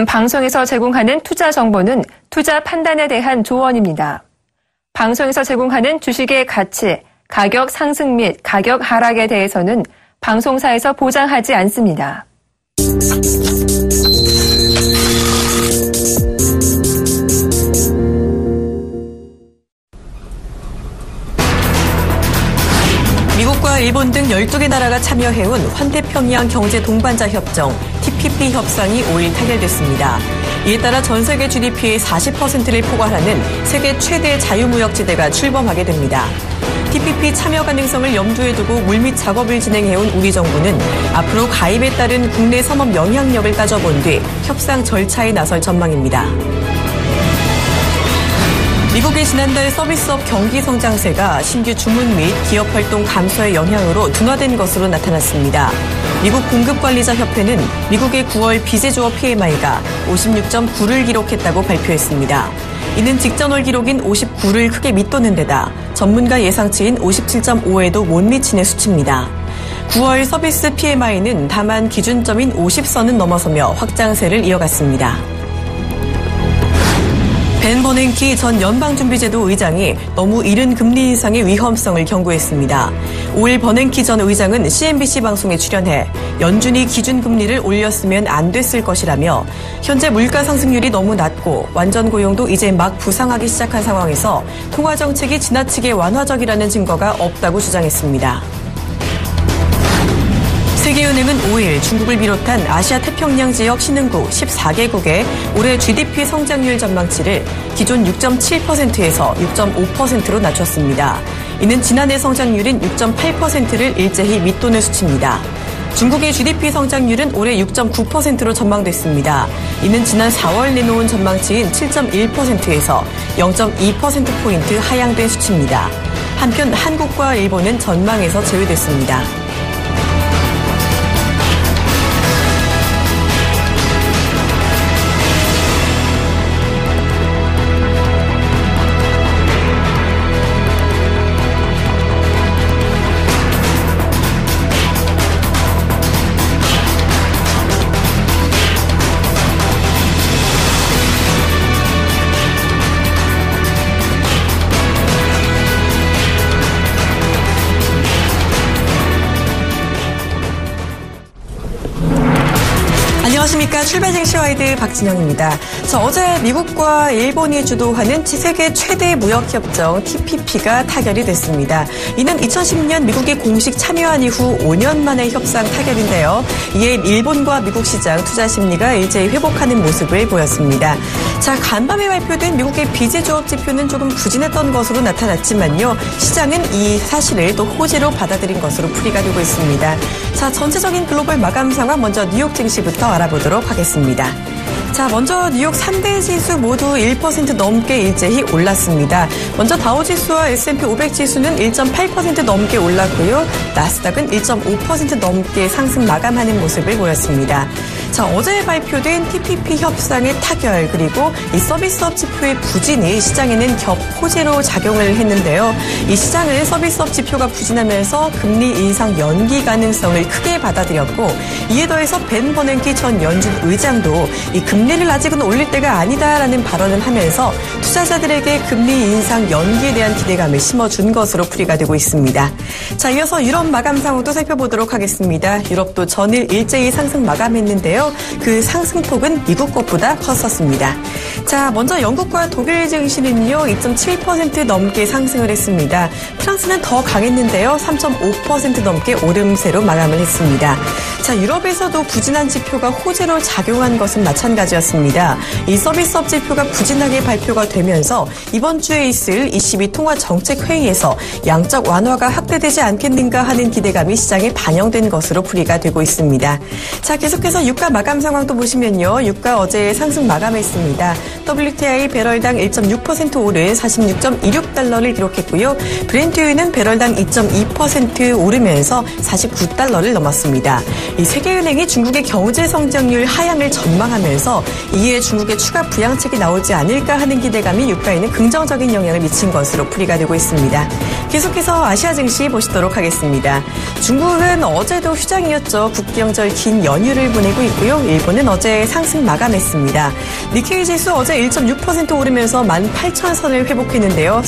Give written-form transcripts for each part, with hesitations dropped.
방송에서 제공하는 투자 정보는 투자 판단에 대한 조언입니다. 방송에서 제공하는 주식의 가치, 가격 상승 및 가격 하락에 대해서는 방송사에서 보장하지 않습니다. 미국과 일본 등 12개 나라가 참여해온 환태평양 경제 동반자 협정 TPP 협상이 5일 타결됐습니다. 이에 따라 전 세계 GDP의 40%를 포괄하는 세계 최대 자유무역지대가 출범하게 됩니다. TPP 참여 가능성을 염두에 두고 물밑 작업을 진행해온 우리 정부는 앞으로 가입에 따른 국내 산업 영향력을 따져본 뒤 협상 절차에 나설 전망입니다. 미국의 지난달 서비스업 경기 성장세가 신규 주문 및 기업 활동 감소의 영향으로 둔화된 것으로 나타났습니다. 미국 공급관리자협회는 미국의 9월 비제조업 PMI가 56.9를 기록했다고 발표했습니다. 이는 직전월 기록인 59를 크게 밑도는 데다 전문가 예상치인 57.5에도 못 미치는 수치입니다. 9월 서비스 PMI는 다만 기준점인 50선은 넘어서며 확장세를 이어갔습니다. 벤 버냉키 전 연방준비제도 의장이 너무 이른 금리 인상의 위험성을 경고했습니다. 5일 버냉키 전 의장은 CNBC 방송에 출연해 연준이 기준금리를 올렸으면 안 됐을 것이라며 현재 물가 상승률이 너무 낮고 완전 고용도 이제 막 부상하기 시작한 상황에서 통화정책이 지나치게 완화적이라는 증거가 없다고 주장했습니다. 세계은행은 5일 중국을 비롯한 아시아 태평양 지역 신흥국 14개국의 올해 GDP 성장률 전망치를 기존 6.7%에서 6.5%로 낮췄습니다. 이는 지난해 성장률인 6.8%를 일제히 밑도는 수치입니다. 중국의 GDP 성장률은 올해 6.9%로 전망됐습니다. 이는 지난 4월 내놓은 전망치인 7.1%에서 0.2%포인트 하향된 수치입니다. 한편 한국과 일본은 전망에서 제외됐습니다. 안녕하십니까. 출발증시와이드 박진영입니다. 어제 미국과 일본이 주도하는 세계 최대 무역협정 TPP가 타결이 됐습니다. 이는 2010년 미국이 공식 참여한 이후 5년 만의 협상 타결인데요. 이에 일본과 미국 시장 투자 심리가 일제히 회복하는 모습을 보였습니다. 간밤에 발표된 미국의 비제조업 지표는 조금 부진했던 것으로 나타났지만요. 시장은 이 사실을 또 호재로 받아들인 것으로 풀이가 되고 있습니다. 전체적인 글로벌 마감 상황 먼저 뉴욕 증시부터 알아보도록 하겠습니다. 먼저 뉴욕 3대 지수 모두 1% 넘게 일제히 올랐습니다. 먼저 다우지수와 S&P 500 지수는 1.8% 넘게 올랐고요. 나스닥은 1.5% 넘게 상승 마감하는 모습을 보였습니다. 어제 발표된 TPP 협상의 타결 그리고 이 서비스업 지표의 부진이 시장에는 겹 호재로 작용을 했는데요. 이 시장은 서비스업 지표가 부진하면서 금리 인상 연기 가능성을 크게 받아들였고 이에 더해서 벤 버냉키 전 연준 의장도 이 금리를 아직은 올릴 때가 아니다라는 발언을 하면서 투자자들에게 금리 인상 연기에 대한 기대감을 심어준 것으로 풀이가 되고 있습니다. 이어서 유럽 마감 상황도 살펴보도록 하겠습니다. 유럽도 전일 일제히 상승 마감했는데요. 그 상승폭은 미국 것보다 컸었습니다. 먼저 영국과 독일 증시는요. 2.7% 넘게 상승을 했습니다. 프랑스는 더 강했는데요. 3.5% 넘게 오름세로 마감을 했습니다. 유럽에서도 부진한 지표가 호재로 작용한 것은 마찬가지였습니다. 이 서비스업 지표가 부진하게 발표가 되면서 이번 주에 있을 ECB 통화정책회의에서 양적 완화가 확대되지 않겠는가 하는 기대감이 시장에 반영된 것으로 풀이가 되고 있습니다. 계속해서 유가 마감 상황도 보시면요. 유가 어제 상승 마감했습니다. WTI 배럴당 1.6% 오른 46.26달러를 기록했고요. 브렌트유는 배럴당 2.2% 오르면서 49달러를 넘었습니다. 이 세계은행이 중국의 경제 성장률 하향을 전망하면서 이에 중국의 추가 부양책이 나오지 않을까 하는 기대감이 유가에는 긍정적인 영향을 미친 것으로 풀이가 되고 있습니다. 계속해서 아시아 증시 보시도록 하겠습니다. 중국은 어제도 휴장이었죠. 국경절 긴 연휴를 보내고 있고 마감했고요. 일본은 어제 상승 마감했습니다. 니케이 지수 어제 1.6% 오르면서 18,000선을 회복했는데요.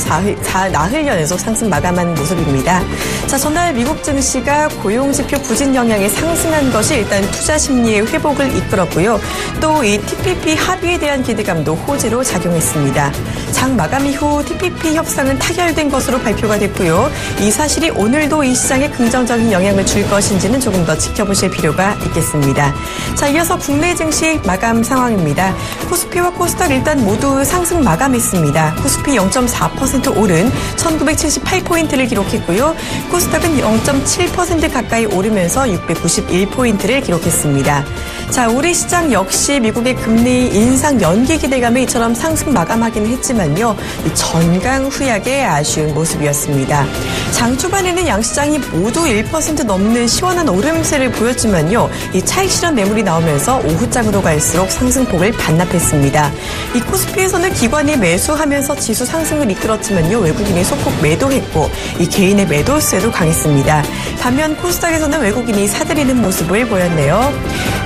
나흘 연속 상승 마감한 모습입니다. 자, 전날 미국 증시가 고용지표 부진 영향에 상승한 것이 일단 투자 심리의 회복을 이끌었고요. 또 이 TPP 합의에 대한 기대감도 호재로 작용했습니다. 장 마감 이후 TPP 협상은 타결된 것으로 발표가 됐고요. 이 사실이 오늘도 이 시장에 긍정적인 영향을 줄 것인지는 조금 더 지켜보실 필요가 있겠습니다. 자, 이어서 국내 증시 마감 상황입니다. 코스피와 코스닥 일단 모두 상승 마감했습니다. 코스피 0.4% 오른 1978포인트를 기록했고요. 코스닥은 0.7% 가까이 오르면서 691포인트를 기록했습니다. 자, 우리 시장 역시 미국의 금리 인상 연기 기대감에 이처럼 상승 마감하기는 했지만요. 전강후약의 아쉬운 모습이었습니다. 장 초반에는 양시장이 모두 1% 넘는 시원한 오름세를 보였지만요. 이 차익 실현 매물이 나오면서 오후장으로 갈수록 상승폭을 반납했습니다. 이 코스피에서는 기관이 매수하면서 지수 상승을 이끌었지만요. 외국인이 소폭 매도했고 이 개인의 매도세도 강했습니다. 반면 코스닥에서는 외국인이 사들이는 모습을 보였네요.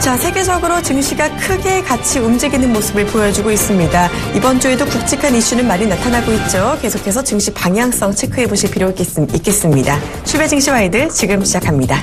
자, 세계적으로 증시가 크게 같이 움직이는 모습을 보여주고 있습니다. 이번 주에도 굵직한 이슈는 많이 나타나고 있죠. 계속해서 증시 방향성 체크해 보실 필요 있겠습니다. 출발 증시 와이드 지금 시작합니다.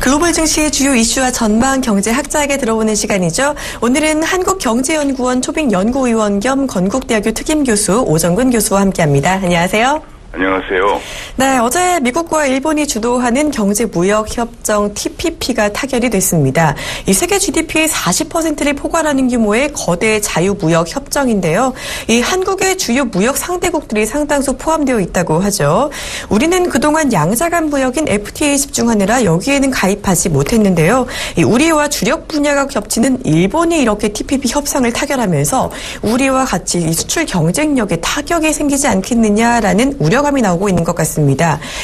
글로벌 증시의 주요 이슈와 전망 경제학자에게 들어보는 시간이죠. 오늘은 한국경제연구원 초빙연구위원 겸 건국대학교 특임교수 오정근 교수와 함께합니다. 안녕하세요. 안녕하세요. 네, 어제 미국과 일본이 주도하는 경제무역협정 TPP가 타결이 됐습니다. 이 세계 GDP의 40%를 포괄하는 규모의 거대 자유무역협정인데요. 이 한국의 주요 무역 상대국들이 상당수 포함되어 있다고 하죠. 우리는 그동안 양자간 무역인 FTA에 집중하느라 여기에는 가입하지 못했는데요. 이 우리와 주력 분야가 겹치는 일본이 이렇게 TPP 협상을 타결하면서 우리와 같이 이 수출 경쟁력에 타격이 생기지 않겠느냐라는 우려감이 나오고 있는 것 같습니다.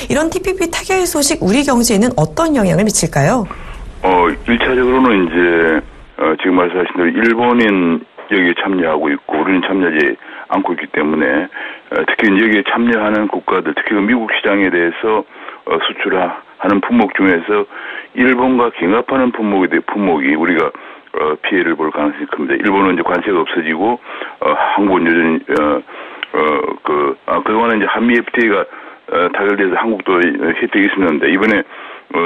이런 TPP 타결 소식 우리 경제에는 어떤 영향을 미칠까요? 1차적으로는 이제 지금 말씀하신 대로 일본인 여기에 참여하고 있고 우리는 참여하지 않고 있기 때문에 특히 여기에 참여하는 국가들, 특히 미국 시장에 대해서 수출하는 품목 중에서 일본과 경합하는 품목이 우리가 피해를 볼 가능성이 큽니다. 일본은 이제 관세가 없어지고 한국은 여전히 그동안에 이제 한미 FTA가 타결돼서 한국도 혜택이 있었는데 이번에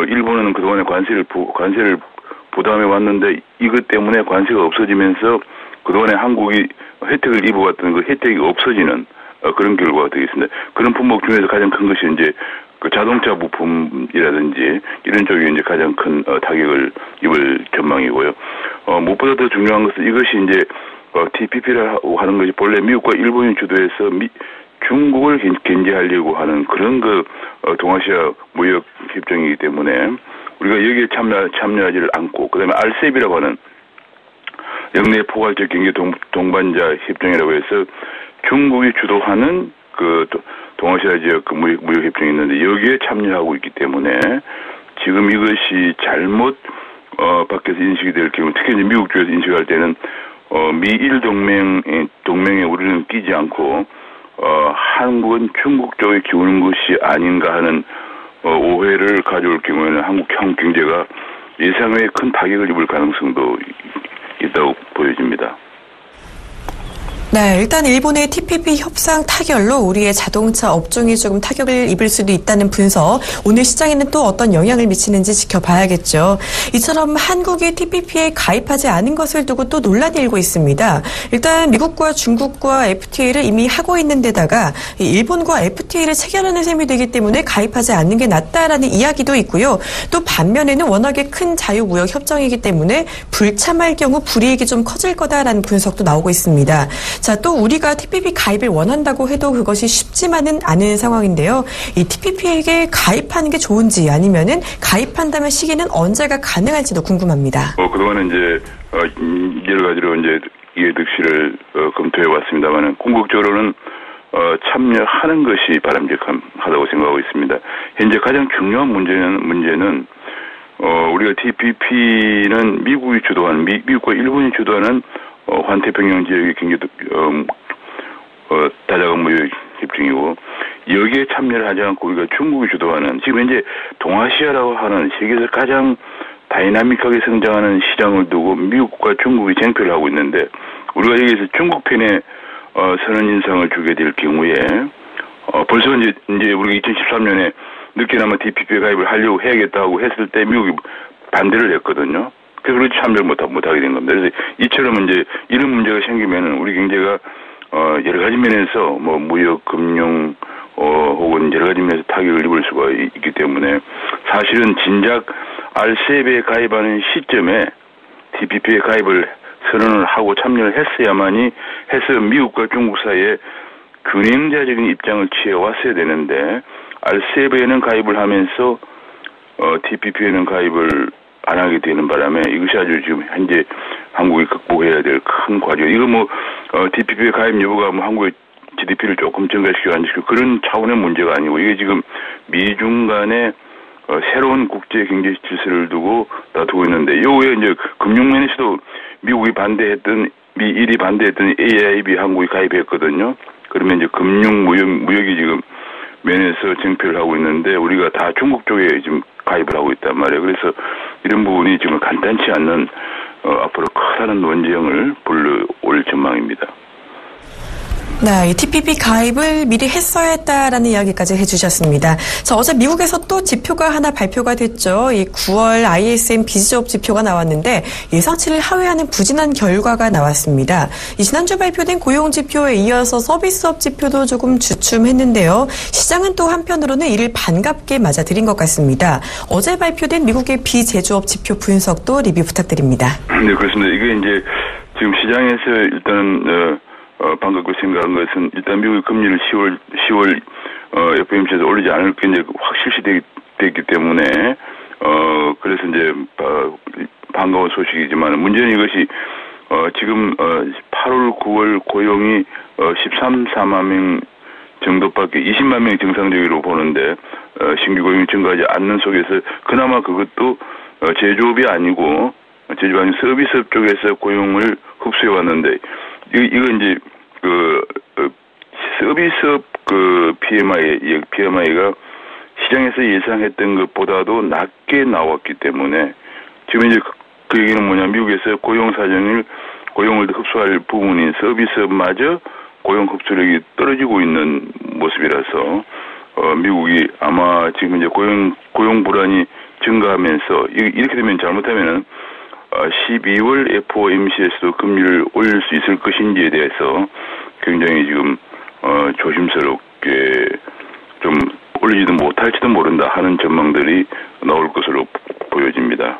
일본은 그동안에 관세를 부담해 왔는데 이것 때문에 관세가 없어지면서 그동안에 한국이 혜택을 입어왔던 그 혜택이 없어지는 그런 결과가 되겠습니다. 그런 품목 중에서 가장 큰 것이 이제 그 자동차 부품이라든지 이런 쪽이 이제 가장 큰 타격을 입을 전망이고요. 무엇보다 더 중요한 것은 이것이 이제 TPP를 하는 것이 본래 미국과 일본이 주도해서 중국을 견제하려고 하는 그런 동아시아 무역 협정이기 때문에 우리가 여기에 참여하지를 않고 그다음에 RCEP이라고 하는 영내 포괄적 경제 동반자 협정이라고 해서 중국이 주도하는 그 동아시아 지역 무역 협정이 있는데 여기에 참여하고 있기 때문에 지금 이것이 잘못 밖에서 인식이 될 경우 특히 이제 미국 쪽에서 인식할 때는 미일 동맹에 우리는 끼지 않고 한국은 중국 쪽에 기우는 것이 아닌가 하는 오해를 가져올 경우에는 한국 경제가 예상외에 큰 타격을 입을 가능성도 있다고 보여집니다. 네, 일단 일본의 TPP 협상 타결로 우리의 자동차 업종이 조금 타격을 입을 수도 있다는 분석, 오늘 시장에는 또 어떤 영향을 미치는지 지켜봐야겠죠. 이처럼 한국이 TPP에 가입하지 않은 것을 두고 또 논란이 일고 있습니다. 일단 미국과 중국과 FTA를 이미 하고 있는 데다가 일본과 FTA를 체결하는 셈이 되기 때문에 가입하지 않는 게 낫다라는 이야기도 있고요. 또 반면에는 워낙에 큰 자유무역협정이기 때문에 불참할 경우 불이익이 좀 커질 거다라는 분석도 나오고 있습니다. 자, 또 우리가 TPP 가입을 원한다고 해도 그것이 쉽지만은 않은 상황인데요. 이 TPP에게 가입하는 게 좋은지 아니면은 가입한다면 시기는 언제가 가능할지도 궁금합니다. 그동안은 이제 여러 가지로 이제 이해 득실을 검토해 왔습니다만은 궁극적으로는 참여하는 것이 바람직하다고 생각하고 있습니다. 현재 가장 중요한 문제는 우리가 TPP는 미국이 주도한 미국과 일본이 주도하는 환태평양 지역의 경제 다자간 무역 협정이고 여기에 참여를 하지 않고 우리가 중국이 주도하는 지금 현재 동아시아라고 하는 세계에서 가장 다이나믹하게 성장하는 시장을 두고 미국과 중국이 쟁표를 하고 있는데 우리가 여기에서 중국 편에 선언 인상을 주게 될 경우에 벌써 이제 우리가 2013년에 늦게나마 TPP 가입을 하려고 해야겠다고 했을 때 미국이 반대를 했거든요. 그래서 그렇게 참여를 못하게 된 겁니다. 그래서 이처럼 이제 이런 문제가 생기면은 우리 경제가 여러 가지 면에서 뭐 무역, 금융 혹은 여러 가지 면에서 타격을 입을 수가 있기 때문에 사실은 진작 RCEP에 가입하는 시점에 TPP에 가입을 선언을 하고 참여를 했어야만이 해서 미국과 중국 사이에 균형자적인 입장을 취해왔어야 되는데 RCEP에는 가입을 하면서 TPP에는 가입을 안 하게 되는 바람에 이것이 아주 지금 현재 한국이 극복해야 될 큰 과제예요. 이거 TPP에 가입 여부가 한국의 GDP를 조금 증가시키고 안 시키고 그런 차원의 문제가 아니고 이게 지금 미중 간의 새로운 국제 경제 질서를 두고 다투고 있는데 요에 이제 금융면에서도 미국이 반대했던 미일이 반대했던 AIIB 한국이 가입했거든요. 그러면 이제 금융 무역이 지금 면에서 쟁표를 하고 있는데 우리가 다 중국 쪽에 지금 가입을 하고 있단 말이에요. 그래서 이런 부분이 지금 간단치 않는 앞으로 커다란 논쟁을 불러올 전망입니다. 네, 이 TPP 가입을 미리 했어야 했다라는 이야기까지 해주셨습니다. 어제 미국에서 또 지표가 하나 발표가 됐죠. 이 9월 ISM 비즈업 지표가 나왔는데 예상치를 하회하는 부진한 결과가 나왔습니다. 이 지난주 발표된 고용 지표에 이어서 서비스업 지표도 조금 주춤했는데요. 시장은 또 한편으로는 이를 반갑게 맞아들인 것 같습니다. 어제 발표된 미국의 비제조업 지표 분석도 리뷰 부탁드립니다. 네, 그렇습니다. 이게 이제 지금 시장에서 일단 반갑게 생각한 것은 일단 미국의 금리를 10월 FOMC에서 올리지 않을 게 이제 확 실시됐기 때문에 그래서 이제 반가운 소식이지만 문제는 이것이 지금 8월 9월 고용이 13~14만 명 정도밖에 20만 명이 정상적으로 보는데 신규 고용이 증가하지 않는 속에서 그나마 그것도 제조업이 아니고 서비스업 쪽에서 고용을 흡수해 왔는데 이거 이제 서비스업 PMI가 시장에서 예상했던 것보다도 낮게 나왔기 때문에 지금 이제 그 얘기는 뭐냐 미국에서 고용을 흡수할 부분인 서비스업마저 고용 흡수력이 떨어지고 있는 모습이라서 미국이 아마 지금 이제 고용 불안이 증가하면서 이렇게 되면 잘못하면은 12월 FOMC에서도 금리를 올릴 수 있을 것인지에 대해서 굉장히 지금 조심스럽게 좀 올리지도 못할지도 모른다 하는 전망들이 나올 것으로 보여집니다.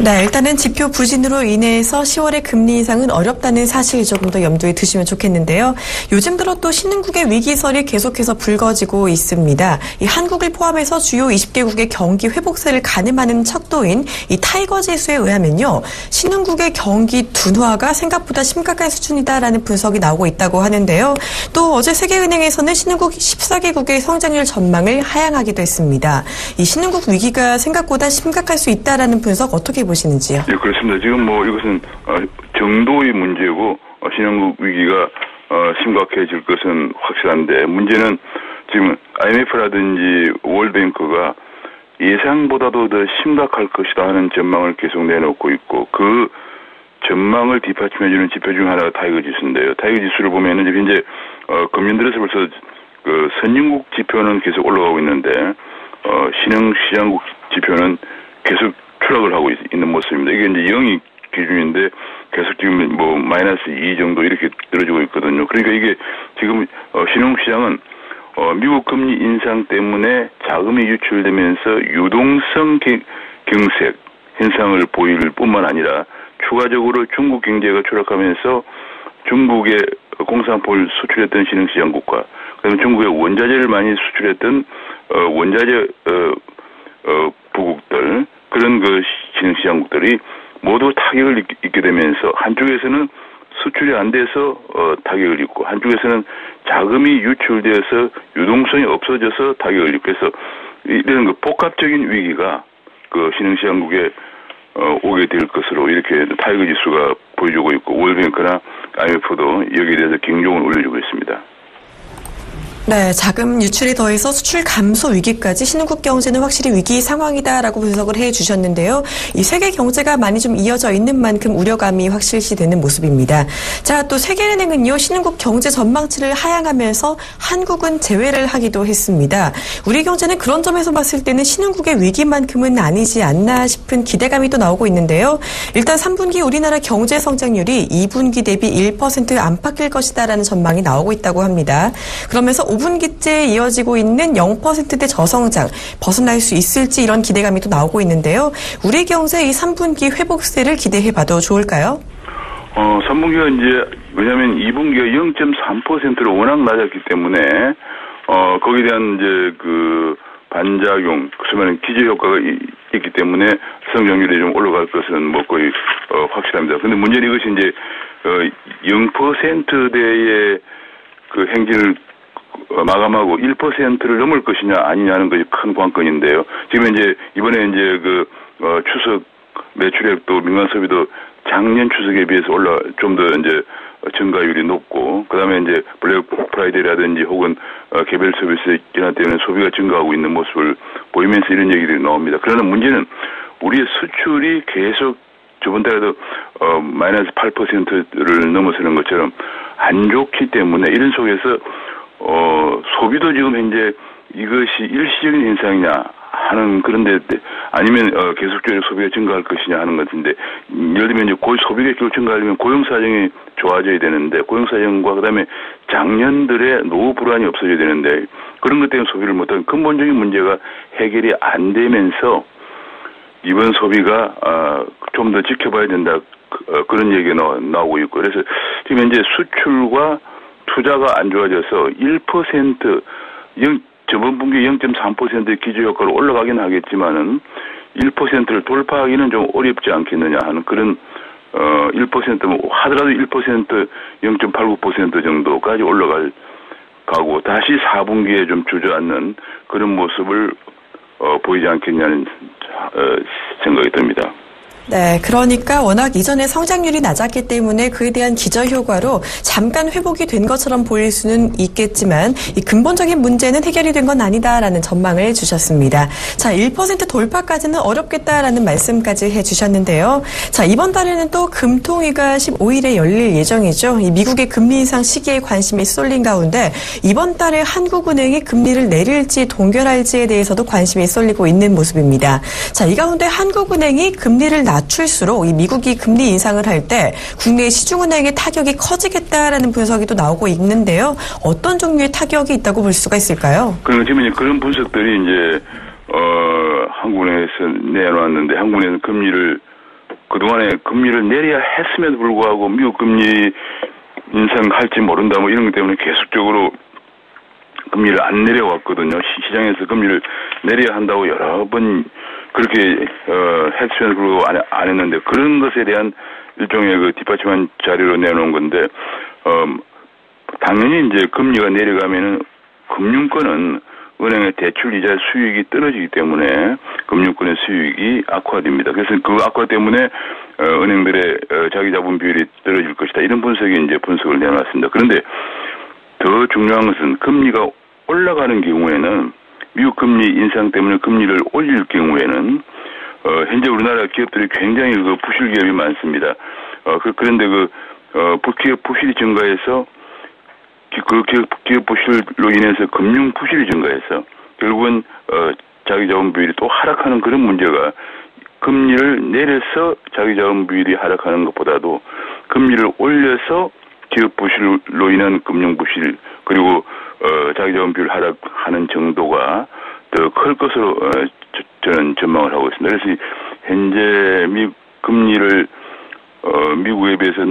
네, 일단은 지표 부진으로 인해서 10월의 금리 인상은 어렵다는 사실 조금 더 염두에 두시면 좋겠는데요. 요즘 들어 또 신흥국의 위기설이 계속해서 불거지고 있습니다. 이 한국을 포함해서 주요 20개국의 경기 회복세를 가늠하는 척도인 이 타이거 지수에 의하면요. 신흥국의 경기 둔화가 생각보다 심각한 수준이다라는 분석이 나오고 있다고 하는데요. 또 어제 세계은행에서는 신흥국 14개국의 성장률 전망을 하향하기도 했습니다. 이 신흥국 위기가 생각보다 심각할 수 있다라는 분석 어떻게 보시는지요? 예, 그렇습니다. 지금 이것은 정도의 문제고 신흥국 위기가 심각해질 것은 확실한데 문제는 지금 IMF라든지 월드뱅크가 예상보다도 더 심각할 것이다 하는 전망을 계속 내놓고 있고 그 전망을 뒷받침해주는 지표 중 하나가 타이거 지수인데요. 타이거 지수를 보면은 현재 금년 들어서 벌써 그 선진국 지표는 계속 올라가고 있는데 신흥시장국 지표는 계속 추락을 하고 있는 모습입니다. 이게 이제 0이 기준인데 계속 지금 마이너스 2 정도 이렇게 떨어지고 있거든요. 그러니까 이게 지금 신흥시장은 미국 금리 인상 때문에 자금이 유출되면서 유동성 경색 현상을 보일 뿐만 아니라 추가적으로 중국 경제가 추락하면서 중국의 공산품을 수출했던 신흥시장국과 그다음에 중국의 원자재를 많이 수출했던 원자재 부국들 그런 신흥시장국들이 모두 타격을 입게 되면서 한쪽에서는 수출이 안 돼서 타격을 입고 한쪽에서는 자금이 유출되어서 유동성이 없어져서 타격을 입고 해서 이런 그 복합적인 위기가 그 신흥시장국에 오게 될 것으로 이렇게 타이거 지수가 보여주고 있고 월뱅크나 IMF도 여기에 대해서 경종을 올려주고 있습니다. 네, 자금 유출이 더해서 수출 감소 위기까지 신흥국 경제는 확실히 위기 상황이다라고 분석을 해주셨는데요. 이 세계 경제가 많이 좀 이어져 있는 만큼 우려감이 확실시되는 모습입니다. 자, 또 세계은행은요, 신흥국 경제 전망치를 하향하면서 한국은 제외를 하기도 했습니다. 우리 경제는 그런 점에서 봤을 때는 신흥국의 위기만큼은 아니지 않나 싶은 기대감이 또 나오고 있는데요. 일단 3분기 우리나라 경제 성장률이 2분기 대비 1% 안팎일 것이다라는 전망이 나오고 있다고 합니다. 그러면서 5분기째 이어지고 있는 0%대 저성장 벗어날 수 있을지 이런 기대감이 또 나오고 있는데요. 우리 경제 이 3분기 회복세를 기대해봐도 좋을까요? 3분기가 이제 왜냐하면 2분기가 0.3%로 워낙 낮았기 때문에 거기에 대한 이제 그 반작용, 그러면 기저 효과가 있기 때문에 성장률이 좀 올라갈 것은 뭐 거의 확실합니다. 그런데 문제는 이것이 이제 0%대의 그 행진을 마감하고 1%를 넘을 것이냐 아니냐는 것이 큰 관건인데요. 지금 이제 이번에 이제 그 추석 매출액도 민간 소비도 작년 추석에 비해서 좀 더 이제 증가율이 높고 그다음에 이제 블랙 프라이데이라든지 혹은 개별 서비스 인하 때문에 소비가 증가하고 있는 모습을 보이면서 이런 얘기들이 나옵니다. 그러나 문제는 우리의 수출이 계속 저번 달에도 마이너스 8%를 넘어서는 것처럼 안 좋기 때문에 이런 속에서 소비도 지금 현재 이것이 일시적인 현상이냐 하는 그런데 아니면 계속적으로 소비가 증가할 것이냐 하는 것인데 예를 들면 이제 소비가 계속 증가하려면 고용 사정이 좋아져야 되는데 고용 사정과 그다음에 작년들의 노후 불안이 없어져야 되는데 그런 것 때문에 소비를 못하는 근본적인 문제가 해결이 안 되면서 이번 소비가 좀 더 지켜봐야 된다 그런 얘기가 나오고 있고 그래서 지금 현재 수출과 투자가 안 좋아져서 1% 저번 분기 0.3%의 기저효과로 올라가긴 하겠지만은 1%를 돌파하기는 좀 어렵지 않겠느냐 하는 그런 1% 하더라도 1% 0.89% 정도까지 가고 다시 4분기에 좀 주저앉는 그런 모습을 보이지 않겠냐는 생각이 듭니다. 네, 그러니까 워낙 이전에 성장률이 낮았기 때문에 그에 대한 기저효과로 잠깐 회복이 된 것처럼 보일 수는 있겠지만 이 근본적인 문제는 해결이 된 건 아니다라는 전망을 주셨습니다. 자, 1% 돌파까지는 어렵겠다라는 말씀까지 해주셨는데요. 자, 이번 달에는 또 금통위가 15일에 열릴 예정이죠. 이 미국의 금리 인상 시기에 관심이 쏠린 가운데 이번 달에 한국은행이 금리를 내릴지 동결할지에 대해서도 관심이 쏠리고 있는 모습입니다. 자, 이 가운데 한국은행이 금리를 낮출수록 이 미국이 금리 인상을 할 때 국내 시중은행의 타격이 커지겠다라는 분석이 또 나오고 있는데요. 어떤 종류의 타격이 있다고 볼 수가 있을까요? 지금 그런 분석들이 이제 한국은행에서 내놓았는데 한국은행은 그동안에 금리를 내려야 했음에도 불구하고 미국 금리 인상할지 모른다 뭐 이런 것 때문에 계속적으로 금리를 안 내려왔거든요. 시장에서 금리를 내려야 한다고 여러 번 그렇게 했음에도 불구하고 안 했는데 그런 것에 대한 일종의 그 뒷받침한 자료로 내놓은 건데 당연히 이제 금리가 내려가면은 금융권은 은행의 대출 이자 수익이 떨어지기 때문에 금융권의 수익이 악화됩니다. 그래서 그 악화 때문에 은행들의 자기 자본 비율이 떨어질 것이다. 이런 분석을 내놨습니다. 그런데 더 중요한 것은 금리가 올라가는 경우에는 미국 금리 인상 때문에 금리를 올릴 경우에는 현재 우리나라 기업들이 굉장히 부실 기업이 많습니다. 그런데 기업 부실이 증가해서 기업 부실로 인해서 금융 부실이 증가해서 결국은 자기 자본 비율이 또 하락하는 그런 문제가 금리를 내려서 자기 자본 비율이 하락하는 것보다도 금리를 올려서 기업 부실로 인한 금융 부실 그리고 자기 자본 비율 하락하는 정도가 더 클 것으로 저는 전망을 하고 있습니다. 그래서 현재 금리를 미국에 비해서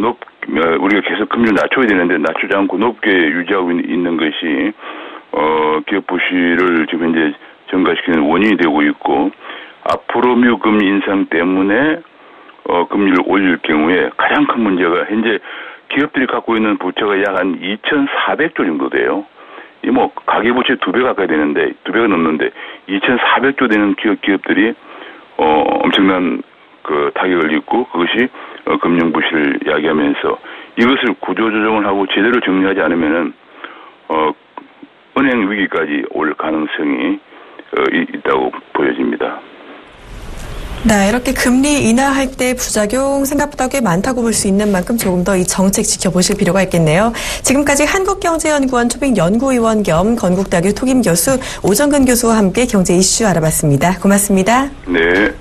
우리가 계속 금리를 낮춰야 되는데 낮추지 않고 높게 유지하고 있는 것이 기업 부실을 지금 현재 증가시키는 원인이 되고 있고 앞으로 미국 금리 인상 때문에 금리를 올릴 경우에 가장 큰 문제가 현재 기업들이 갖고 있는 부채가 약 한 2,400조 정도 돼요. 이 뭐 가계부채 2배 가까이 되는데 2배가 넘는데 2,400조 되는 기업들이 엄청난 그 타격을 입고 그것이 금융 부실을 야기하면서 이것을 구조조정을 하고 제대로 정리하지 않으면은 은행 위기까지 올 가능성이 있다고 보여집니다. 네, 이렇게 금리 인하할 때 부작용 생각보다 꽤 많다고 볼 수 있는 만큼 조금 더 이 정책 지켜보실 필요가 있겠네요. 지금까지 한국경제연구원 초빙연구위원 겸 건국대학교 토김교수 오정근 교수와 함께 경제 이슈 알아봤습니다. 고맙습니다. 네.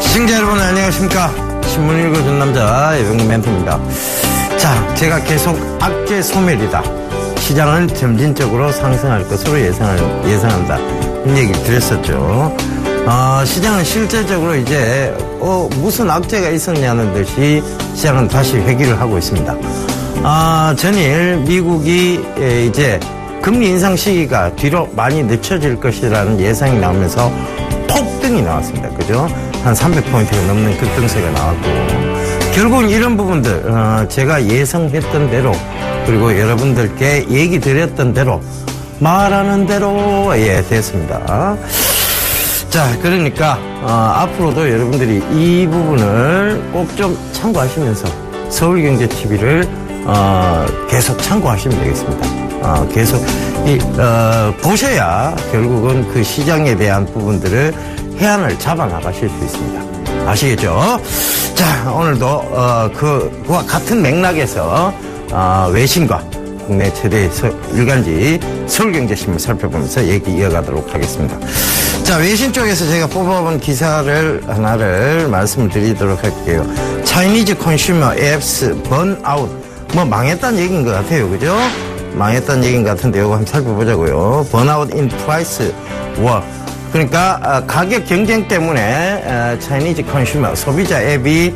시청자 여러분 안녕하십니까. 신문 읽어준 남자 예병 멘토입니다. 자, 제가 계속 악재 소멸이다. 시장은 점진적으로 상승할 것으로 예상한다. 이런 얘기를 드렸었죠. 시장은 실제적으로 이제 무슨 악재가 있었냐는 듯이 시장은 다시 회귀를 하고 있습니다. 전일 미국이 이제 금리 인상 시기가 뒤로 많이 늦춰질 것이라는 예상이 나오면서 폭등이 나왔습니다. 그죠? 한 300포인트가 넘는 급등세가 나왔고, 결국은 이런 부분들, 제가 예상했던 대로, 그리고 여러분들께 얘기 드렸던 대로, 말하는 대로, 됐습니다. 자, 그러니까, 앞으로도 여러분들이 이 부분을 꼭 좀 참고하시면서, 서울경제TV를, 계속 참고하시면 되겠습니다. 계속, 보셔야 결국은 그 시장에 대한 부분들을 해안을 잡아 나가실 수 있습니다. 아시겠죠? 자, 오늘도 그와 같은 맥락에서 외신과 국내 최대 일간지 서울경제신문 살펴보면서 얘기 이어가도록 하겠습니다. 자, 외신 쪽에서 제가 뽑아본 기사를 하나를 말씀을 드리도록 할게요. 차이니즈 컨슈머 앱스 번아웃. 뭐 망했다는 얘기인 것 같아요. 그죠? 망했다는 얘기인 것 같은데 이거 한번 살펴보자고요. 번아웃 인 프라이스 워. 그러니까 가격 경쟁 때문에 차이니즈 컨슈머 소비자 앱이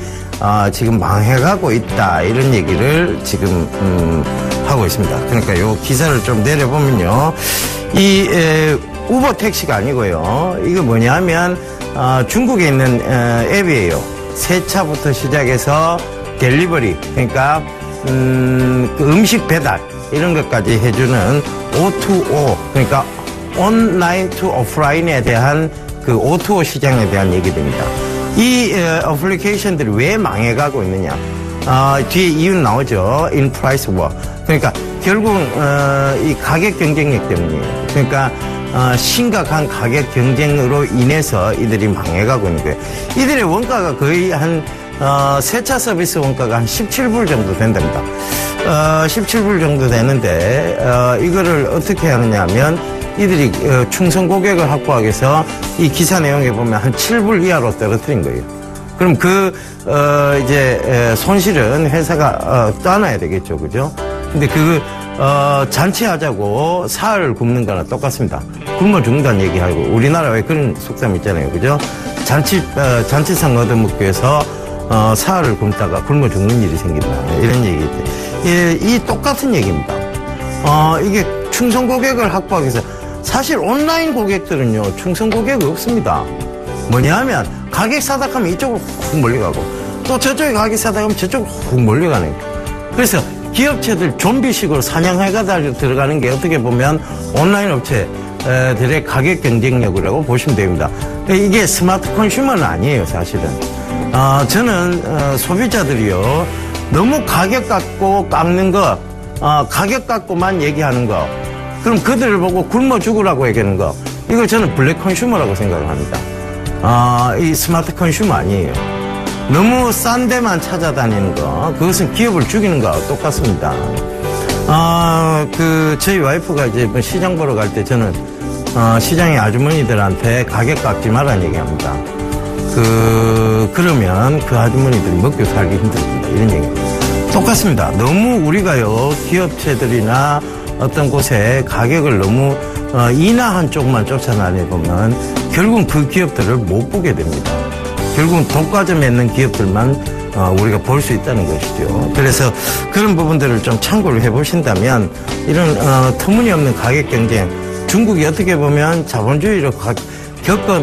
지금 망해가고 있다, 이런 얘기를 지금 하고 있습니다. 그러니까 요 기사를 좀 내려보면요, 이 우버 택시가 아니고요, 이거 뭐냐면 중국에 있는 앱이에요. 세차부터 시작해서 델리버리, 그러니까 그 음식 배달 이런 것까지 해주는 O2O, 그러니까 온라인 투 오프라인에 대한 그 O2O 시장에 대한 얘기입니다. 이 어플리케이션들이 왜 망해가고 있느냐? 뒤에 이유는 나오죠. In price war. 그러니까 결국은 이 가격 경쟁력 때문이에요. 그러니까 심각한 가격 경쟁으로 인해서 이들이 망해가고 있는 거예요. 이들의 원가가 거의 한 세차 서비스 원가가 한 17불 정도 된답니다. 17불 정도 되는데 이거를 어떻게 하느냐 하면 이들이 충성 고객을 확보하기 위해서 이 기사 내용에 보면 한 7불 이하로 떨어뜨린 거예요. 그럼 이제 손실은 회사가 떠안아야 되겠죠. 그죠? 근데 잔치하자고 사흘 굶는 거나 똑같습니다. 굶어 죽는다는 얘기하고, 우리나라 왜 그런 속담 있잖아요. 그죠? 잔치상 얻어먹기 위해서 사흘을 굶다가 굶어 죽는 일이 생긴다, 이런 얘기인데, 이 똑같은 얘기입니다. 이게 충성 고객을 확보하기 위해서, 사실 온라인 고객들은요, 충성 고객이 없습니다. 뭐냐 하면, 가격 사닥하면 이쪽으로 훅 몰려가고, 또 저쪽에 가격 사닥하면 저쪽으로 훅 몰려가는 거예요. 그래서 기업체들 좀비식으로 사냥해가 들어가는 게 어떻게 보면 온라인 업체들의 가격 경쟁력이라고 보시면 됩니다. 이게 스마트 컨슈머는 아니에요, 사실은. 저는 소비자들이요, 너무 가격 갖고 깎는 거, 가격 갖고만 얘기하는 거, 그럼 그들을 보고 굶어 죽으라고 얘기하는 거, 이걸 저는 블랙 컨슈머라고 생각을 합니다. 이 스마트 컨슈머 아니에요. 너무 싼 데만 찾아다니는 거, 그것은 기업을 죽이는 거와 똑같습니다. 저희 와이프가 이제 시장 보러 갈 때 저는, 시장의 아주머니들한테 가격 깎지 말라는 얘기합니다. 그러면 그 아주머니들이 먹고 살기 힘들습니다. 이런 얘기입니다. 똑같습니다. 너무 우리가요, 기업체들이나 어떤 곳에 가격을 너무, 인하한 쪽만 쫓아다니보면 결국은 그 기업들을 못 보게 됩니다. 결국은 독과점에 있는 기업들만 우리가 볼 수 있다는 것이죠. 그래서 그런 부분들을 좀 참고를 해보신다면 이런 터무니없는 가격 경쟁, 중국이 어떻게 보면 자본주의로 겪어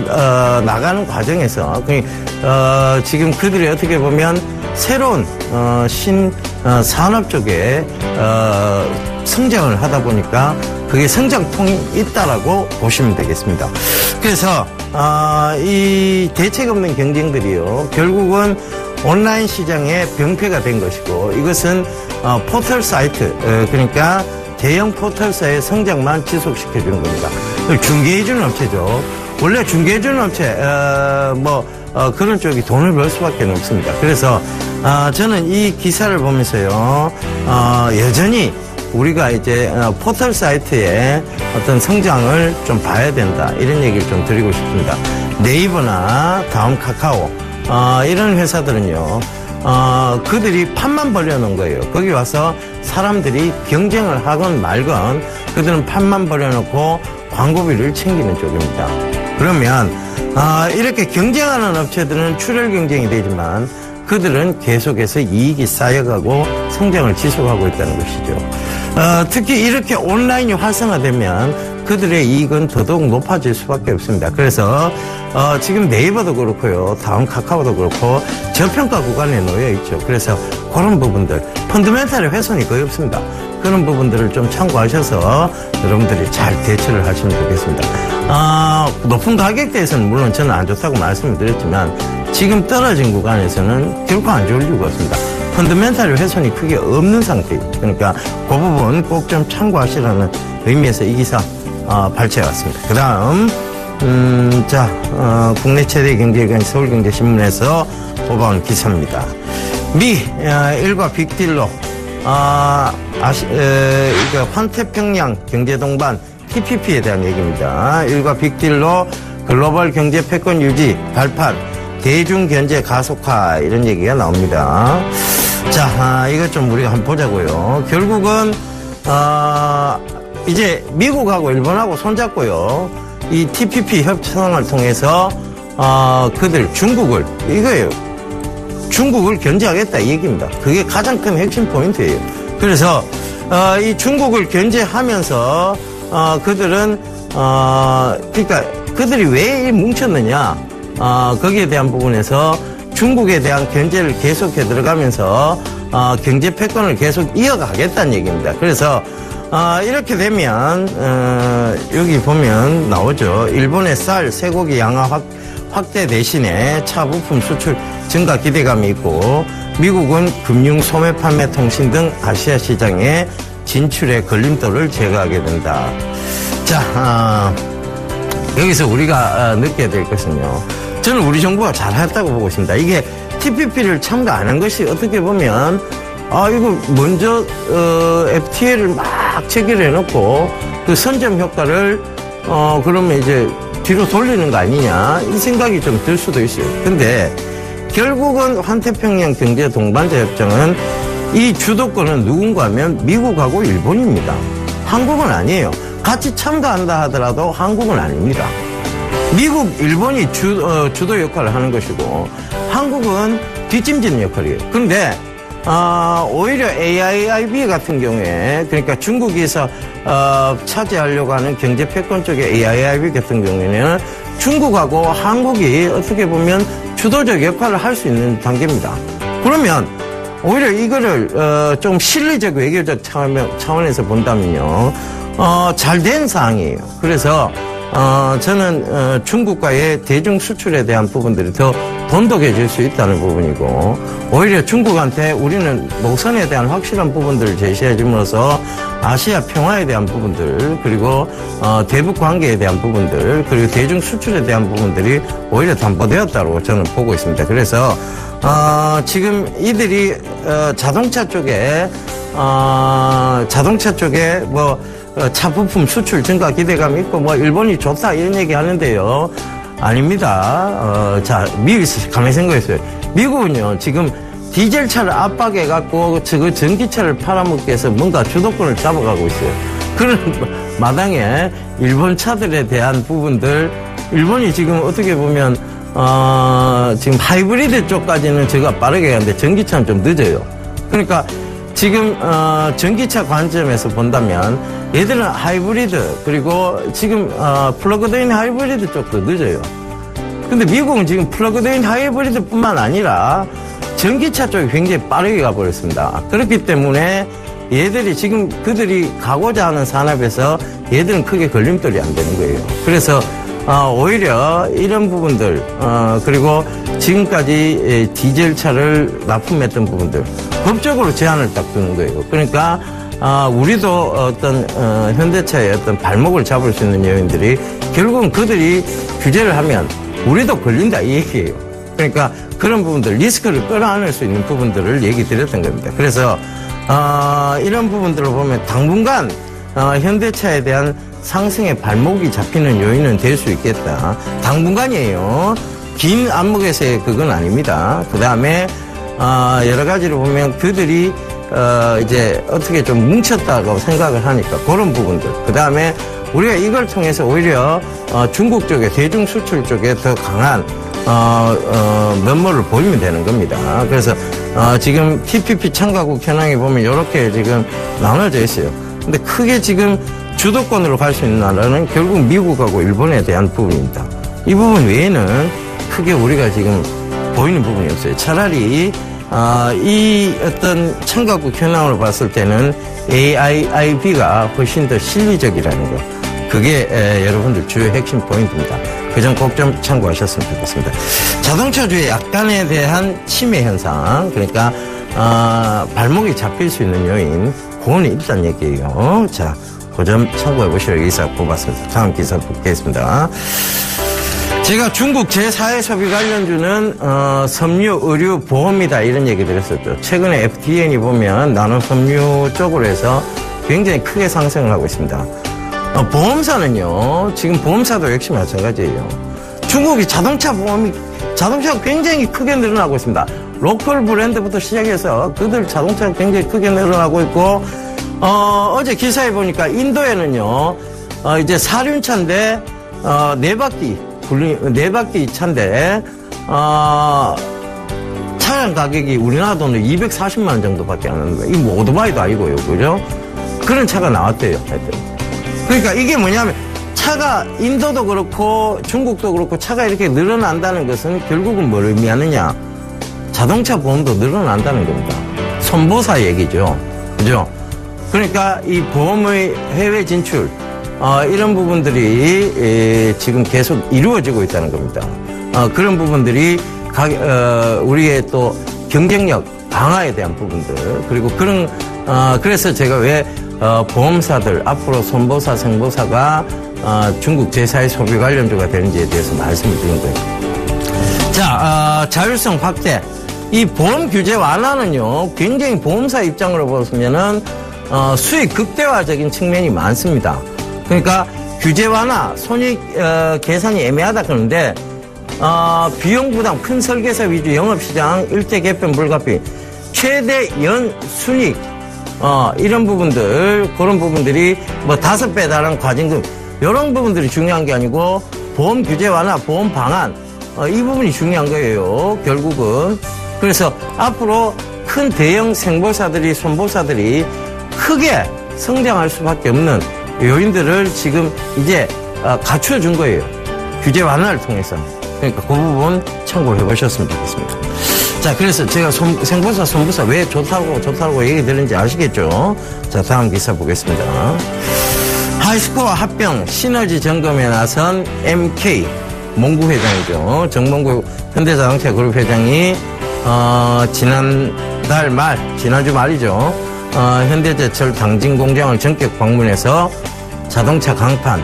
나가는 과정에서 지금 그들이 어떻게 보면 새로운 산업 쪽에 성장을 하다 보니까 그게 성장통이 있다라고 보시면 되겠습니다. 그래서 이 대책 없는 경쟁들이요, 결국은 온라인 시장의 병폐가 된 것이고, 이것은 포털 사이트, 그러니까 대형 포털사의 성장만 지속시켜주는 겁니다. 중개해주는 업체죠. 원래 중개해주는 업체, 그런 쪽이 돈을 벌 수밖에 없습니다. 그래서 저는 이 기사를 보면서요, 여전히 우리가 이제 포털 사이트의 어떤 성장을 좀 봐야 된다, 이런 얘기를 좀 드리고 싶습니다. 네이버나 다음 카카오, 이런 회사들은요, 그들이 판만 벌려놓은 거예요. 거기 와서 사람들이 경쟁을 하건 말건 그들은 판만 벌려놓고 광고비를 챙기는 쪽입니다. 그러면 이렇게 경쟁하는 업체들은 출혈 경쟁이 되지만 그들은 계속해서 이익이 쌓여가고 성장을 지속하고 있다는 것이죠. 특히 이렇게 온라인이 활성화되면 그들의 이익은 더더욱 높아질 수밖에 없습니다. 그래서 지금 네이버도 그렇고요, 다음 카카오도 그렇고 저평가 구간에 놓여 있죠. 그래서 그런 부분들, 펀더멘탈의 훼손이 거의 없습니다. 그런 부분들을 좀 참고하셔서 여러분들이 잘 대처를 하시면 좋겠습니다. 높은 가격대에서는 물론 저는 안 좋다고 말씀을 드렸지만 지금 떨어진 구간에서는 결코 안 좋을 이유가 없습니다. 펀더멘탈의 훼손이 크게 없는 상태입니다. 그러니까 그 부분 꼭 좀 참고하시라는 의미에서 이 기사 발췌해왔습니다. 그 다음 국내 최대 경제기관 서울경제신문에서 뽑아온 기사입니다. 미 일과 빅딜러 환태평양 경제동반 TPP에 대한 얘기입니다. 일과 빅딜러 글로벌 경제 패권 유지 발판 대중견제 가속화, 이런 얘기가 나옵니다. 자, 이것 좀 우리가 한번 보자고요. 결국은 이제 미국하고 일본하고 손잡고요, 이 TPP 협상을 통해서 그들 중국을, 이거예요, 중국을 견제하겠다 이 얘기입니다. 그게 가장 큰 핵심 포인트예요. 그래서 이 중국을 견제하면서 그들은 그러니까 그들이 왜 뭉쳤느냐, 거기에 대한 부분에서 중국에 대한 견제를 계속해 들어가면서 경제 패권을 계속 이어가겠다는 얘기입니다. 그래서 이렇게 되면 여기 보면 나오죠. 일본의 쌀, 쇠고기 양화 확대 대신에 차 부품 수출 증가 기대감이 있고, 미국은 금융, 소매, 판매, 통신 등 아시아 시장의 진출의 걸림돌을 제거하게 된다. 자, 여기서 우리가 느껴야 될 것은요, 저는 우리 정부가 잘했다고 보고 있습니다. 이게 TPP를 참가 안 한 것이 어떻게 보면 이거 먼저 FTA를 막 체결해놓고 그 선점 효과를 그러면 이제 뒤로 돌리는 거 아니냐, 이 생각이 좀 들 수도 있어요. 근데 결국은 환태평양 경제 동반자 협정은 이 주도권은 누군가 하면 미국하고 일본입니다. 한국은 아니에요. 같이 참가한다 하더라도 한국은 아닙니다. 미국, 일본이 주도 역할을 하는 것이고 한국은 뒷짐지는 역할이에요. 그런데 오히려 AIIB 같은 경우에, 그러니까 중국에서 차지하려고 하는 경제 패권 쪽의 AIIB 같은 경우에는 중국하고 한국이 어떻게 보면 주도적 역할을 할 수 있는 단계입니다. 그러면 오히려 이거를 좀 실리적 외교적 차원에서 본다면요, 잘 된 사항이에요. 그래서 저는 중국과의 대중 수출에 대한 부분들이 더 돈독해질 수 있다는 부분이고, 오히려 중국한테 우리는 노선에 대한 확실한 부분들을 제시해줌으로써 아시아 평화에 대한 부분들, 그리고 대북 관계에 대한 부분들, 그리고 대중 수출에 대한 부분들이 오히려 담보되었다고 저는 보고 있습니다. 그래서 지금 이들이 자동차 쪽에 뭐 차 부품 수출 증가 기대감이 있고 뭐 일본이 좋다 이런 얘기 하는데요. 아닙니다. 자, 미국에서 가만히 생각했어요. 미국은요, 지금 디젤 차를 압박해갖고 그 전기차를 팔아먹기 위해서 뭔가 주도권을 잡아가고 있어요. 그런 마당에 일본 차들에 대한 부분들, 일본이 지금 어떻게 보면, 지금 하이브리드 쪽까지는 제가 빠르게 가는데 전기차는 좀 늦어요. 그러니까 지금, 전기차 관점에서 본다면 얘들은 하이브리드, 그리고 지금, 플러그드인 하이브리드 쪽도 늦어요. 근데 미국은 지금 플러그드인 하이브리드 뿐만 아니라 전기차 쪽이 굉장히 빠르게 가버렸습니다. 그렇기 때문에 얘들이 지금 그들이 가고자 하는 산업에서 얘들은 크게 걸림돌이 안 되는 거예요. 그래서, 오히려 이런 부분들, 그리고 지금까지 디젤 차를 납품했던 부분들, 법적으로 제한을 딱 두는 거예요. 그러니까, 우리도 어떤, 현대차의 어떤 발목을 잡을 수 있는 요인들이 결국은 그들이 규제를 하면 우리도 걸린다 이 얘기예요. 그러니까 그런 부분들, 리스크를 끌어안을 수 있는 부분들을 얘기 드렸던 겁니다. 그래서, 이런 부분들을 보면 당분간, 현대차에 대한 상승의 발목이 잡히는 요인은 될 수 있겠다. 당분간이에요. 긴 안목에서의 그건 아닙니다. 그 다음에, 여러 가지로 보면 그들이, 이제 어떻게 좀 뭉쳤다고 생각을 하니까 그런 부분들. 그 다음에 우리가 이걸 통해서 오히려, 중국 쪽에, 대중 수출 쪽에 더 강한, 면모를 보이면 되는 겁니다. 그래서, 지금 TPP 참가국 현황에 보면 이렇게 지금 나눠져 있어요. 근데 크게 지금 주도권으로 갈 수 있는 나라는 결국 미국하고 일본에 대한 부분입니다. 이 부분 외에는 크게 우리가 지금 보이는 부분이 없어요. 차라리 이 어떤 참가국 현황으로 봤을 때는 AIIB가 훨씬 더 실리적이라는 거. 그게 여러분들 주요 핵심 포인트입니다. 그 점 꼭 좀 참고하셨으면 좋겠습니다. 자동차주의 약간에 대한 침해 현상, 그러니까 발목이 잡힐 수 있는 요인, 그건 일단 얘기예요. 자, 그 점 참고해 보시라고 기사 뽑았습니다. 다음 기사 보겠습니다. 제가 중국 제4의 소비 관련주는 섬유, 의류, 보험이다 이런 얘기 드렸었죠. 최근에 FTN이 보면 나노 섬유 쪽으로 해서 굉장히 크게 상승을 하고 있습니다. 보험사는요, 지금 보험사도 역시 마찬가지예요. 중국이 자동차가 굉장히 크게 늘어나고 있습니다. 로컬 브랜드부터 시작해서 그들 자동차가 굉장히 크게 늘어나고 있고, 어제 기사에 보니까 인도에는요, 이제 사륜차인데, 네 바퀴 차인데, 차량 가격이 우리나라 돈으로 240만원 정도밖에 안 하는 거예요. 이거 뭐 오토바이도 아니고요. 그죠? 그런 차가 나왔대요. 하여튼. 그러니까 이게 뭐냐면, 차가, 인도도 그렇고, 중국도 그렇고, 차가 이렇게 늘어난다는 것은 결국은 뭘 의미하느냐? 자동차 보험도 늘어난다는 겁니다. 손보사 얘기죠. 그죠? 그러니까 이 보험의 해외 진출, 이런 부분들이 지금 계속 이루어지고 있다는 겁니다. 그런 부분들이 우리의 또 경쟁력 강화에 대한 부분들, 그리고 그래서 제가 왜 보험사들 앞으로 손보사, 생보사가 중국 제4의 소비 관련주가 되는지에 대해서 말씀을 드린 거예요. 자, 자율성 확대. 이 보험 규제 완화는요, 굉장히 보험사 입장으로 보면은 수익 극대화적인 측면이 많습니다. 그러니까 규제 완화, 손익 계산이 애매하다 그러는데 비용 부담, 큰 설계사 위주 영업시장, 일대 개편 불가피, 최대 연 순익, 이런 부분들, 그런 부분들이 뭐 5배 달한 과징금, 이런 부분들이 중요한 게 아니고 보험 규제 완화, 보험 방안, 이 부분이 중요한 거예요. 결국은. 그래서 앞으로 큰 대형 생보사들이, 손보사들이 크게 성장할 수밖에 없는 요인들을 지금 이제 갖춰준 거예요. 규제 완화를 통해서. 그러니까 그 부분 참고를 해보셨으면 좋겠습니다. 자, 그래서 제가 생보사, 손보사 왜 좋다고 얘기 드는지 아시겠죠? 자, 다음 기사 보겠습니다. 하이스코어 합병 시너지 점검에 나선 MK 몽구 회장이죠. 정몽구 현대자동차 그룹 회장이 지난주 말이죠. 현대제철 당진 공장을 전격 방문해서 자동차 강판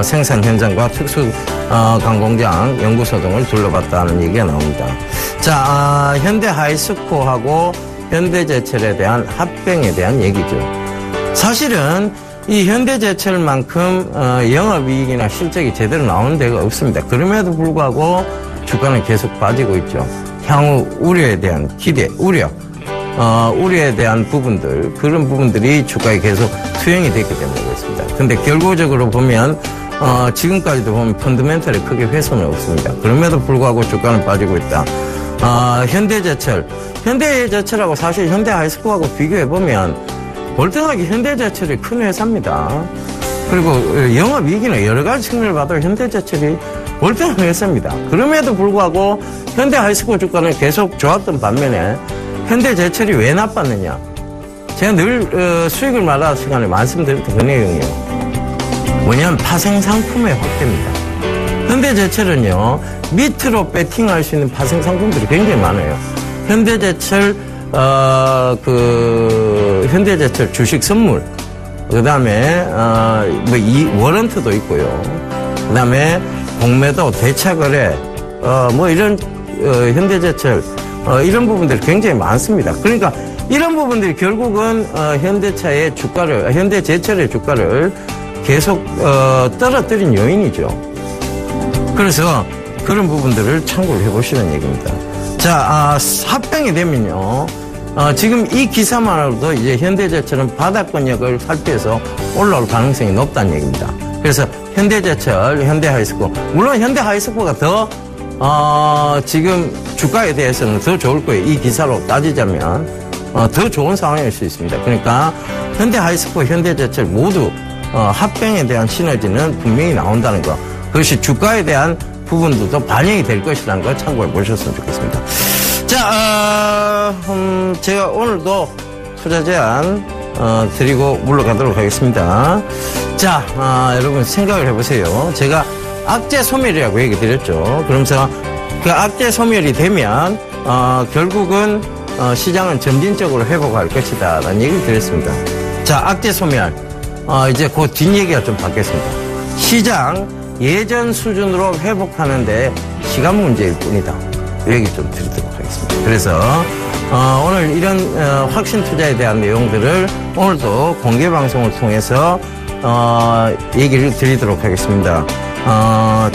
생산 현장과 특수 강공장 연구소 등을 둘러봤다는 얘기가 나옵니다. 자, 현대 하이스코어하고 현대제철에 대한 합병에 대한 얘기죠. 사실은 이 현대제철만큼 영업이익이나 실적이 제대로 나오는 데가 없습니다. 그럼에도 불구하고 주가는 계속 빠지고 있죠. 향후 우려에 대한 기대, 우려에 대한 부분들, 그런 부분들이 주가에 계속 수용이 됐기 때문에 그렇습니다. 근데 결과적으로 보면 지금까지도 보면 펀더멘털에 크게 훼손은 없습니다. 그럼에도 불구하고 주가는 빠지고 있다. 현대제철하고 사실 현대하이스코어하고 비교해보면 월등하게 현대제철이 큰 회사입니다. 그리고 영업이익이나 여러 가지 측면을 봐도 현대제철이 월등한 회사입니다. 그럼에도 불구하고 현대하이스코어 주가는 계속 좋았던 반면에 현대제철이 왜 나빴느냐. 제가 늘 수익을 말하는 시간에 말씀드렸던 그 내용이에요. 뭐냐면 파생상품의 확대입니다. 현대제철은요, 밑으로 배팅할 수 있는 파생상품들이 굉장히 많아요. 현대제철 현대제철 주식 선물, 그 다음에, 워런트도 있고요. 그 다음에, 공매도, 대차거래, 이런, 현대제철, 이런 부분들이 굉장히 많습니다. 그러니까, 이런 부분들이 결국은, 현대제철의 주가를 계속, 떨어뜨린 요인이죠. 그래서, 그런 부분들을 참고를 해보시는 얘기입니다. 자, 합병이 되면요. 지금 이 기사만으로도 이제 현대제철은 바닥권역을 살피해서 올라올 가능성이 높다는 얘기입니다. 그래서 현대제철, 현대하이스코어. 물론 현대하이스코어가 더, 지금 주가에 대해서는 더 좋을 거예요. 이 기사로 따지자면. 더 좋은 상황일 수 있습니다. 그러니까 현대하이스코어, 현대제철 모두, 합병에 대한 시너지는 분명히 나온다는 거. 그것이 주가에 대한 부분도 반영이 될 것이라는 걸 참고해 보셨으면 좋겠습니다. 자, 제가 오늘도 투자 제안, 드리고 물러가도록 하겠습니다. 자, 여러분 생각을 해보세요. 제가 악재 소멸이라고 얘기 드렸죠. 그러면서 그 악재 소멸이 되면, 결국은, 시장은 점진적으로 회복할 것이다. 라는 얘기를 드렸습니다. 자, 악재 소멸. 이제 그 뒷얘기가 좀 바뀌었습니다. 시장, 예전 수준으로 회복하는데 시간 문제일 뿐이다. 이 얘기 좀 드리도록 하겠습니다. 그래서 오늘 이런 확신 투자에 대한 내용들을 오늘도 공개 방송을 통해서 얘기를 드리도록 하겠습니다.